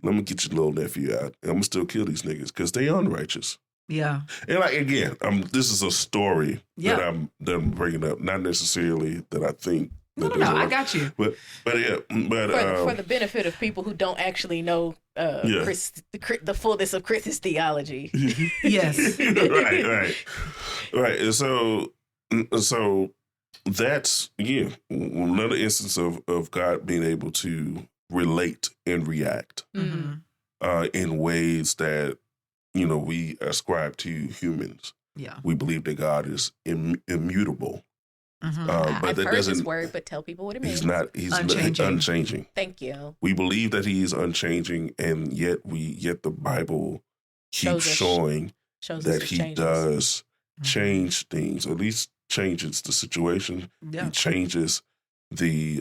Let me get your little nephew out. And I'm gonna still kill these niggas because they unrighteous. Yeah. And like again, this is a story Yeah. that I'm bringing up, not necessarily that I think. No, that I got you. But For the benefit of people who don't actually know the fullness of Chris's theology. Yes. right. And so that's again another instance of God being able to relate and react in ways that we ascribe to humans. Yeah. We believe that God is immutable. But I've that heard doesn't. this word, but tell people what it means. He's Unchanging. unchanging. Thank you. We believe that he is unchanging, and yet the Bible keeps showing Shows that us he changes. does change things, or at least changes the situation. Yeah. He changes the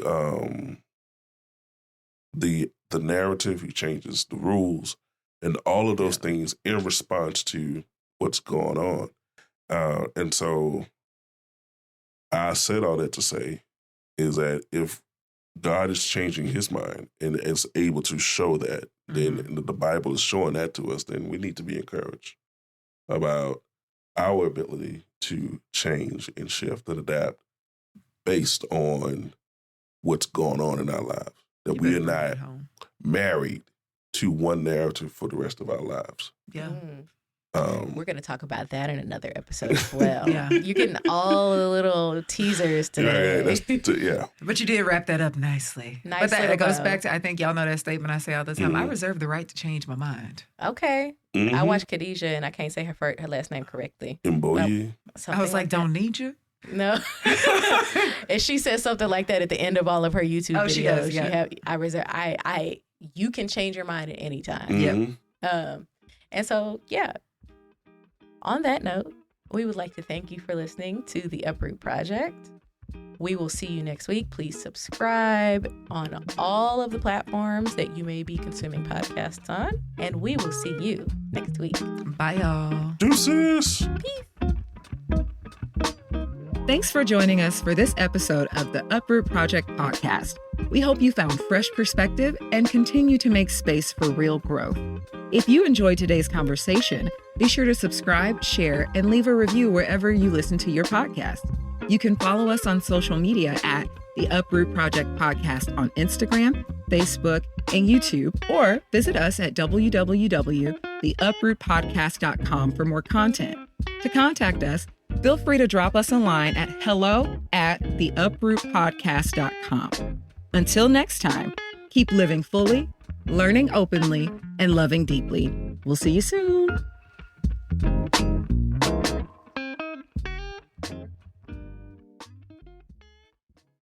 narrative. He changes the rules, and all of those things in response to what's going on. And so I said all that to say is that if God is changing his mind and is able to show that, then the Bible is showing that to us, then we need to be encouraged about our ability to change and shift and adapt based on what's going on in our lives. That we are not married to one narrative for the rest of our lives. Yeah. We're going to talk about that in another episode as well. Yeah. You're getting all the little teasers today. Yeah. But you did wrap that up nicely. Nice But that little goes bow. back to, I think y'all know that statement I say all the time. I reserve the right to change my mind. Okay. Mm-hmm. I watched Khadijah and I can't say her last name correctly. Mboye. I was like, don't need you. No. And she says something like that at the end of all of her YouTube videos. She does, yeah. You can change your mind at any time. Mhm. And so, yeah. On that note, we would like to thank you for listening to the Uproot Project. We will see you next week. Please subscribe on all of the platforms that you may be consuming podcasts on. And we will see you next week. Bye, y'all. Deuces. Thanks for joining us for this episode of the Uproot Project podcast. We hope you found fresh perspective and continue to make space for real growth. If you enjoyed today's conversation, be sure to subscribe, share, and leave a review wherever you listen to your podcast. You can follow us on social media at the Uproot Project Podcast on Instagram, Facebook, and YouTube, or visit us at www.theuprootpodcast.com for more content. To contact us, feel free to drop us a line at hello@theuprootpodcast.com. theuprootpodcast.com. Until next time, keep living fully, learning openly, and loving deeply. We'll see you soon.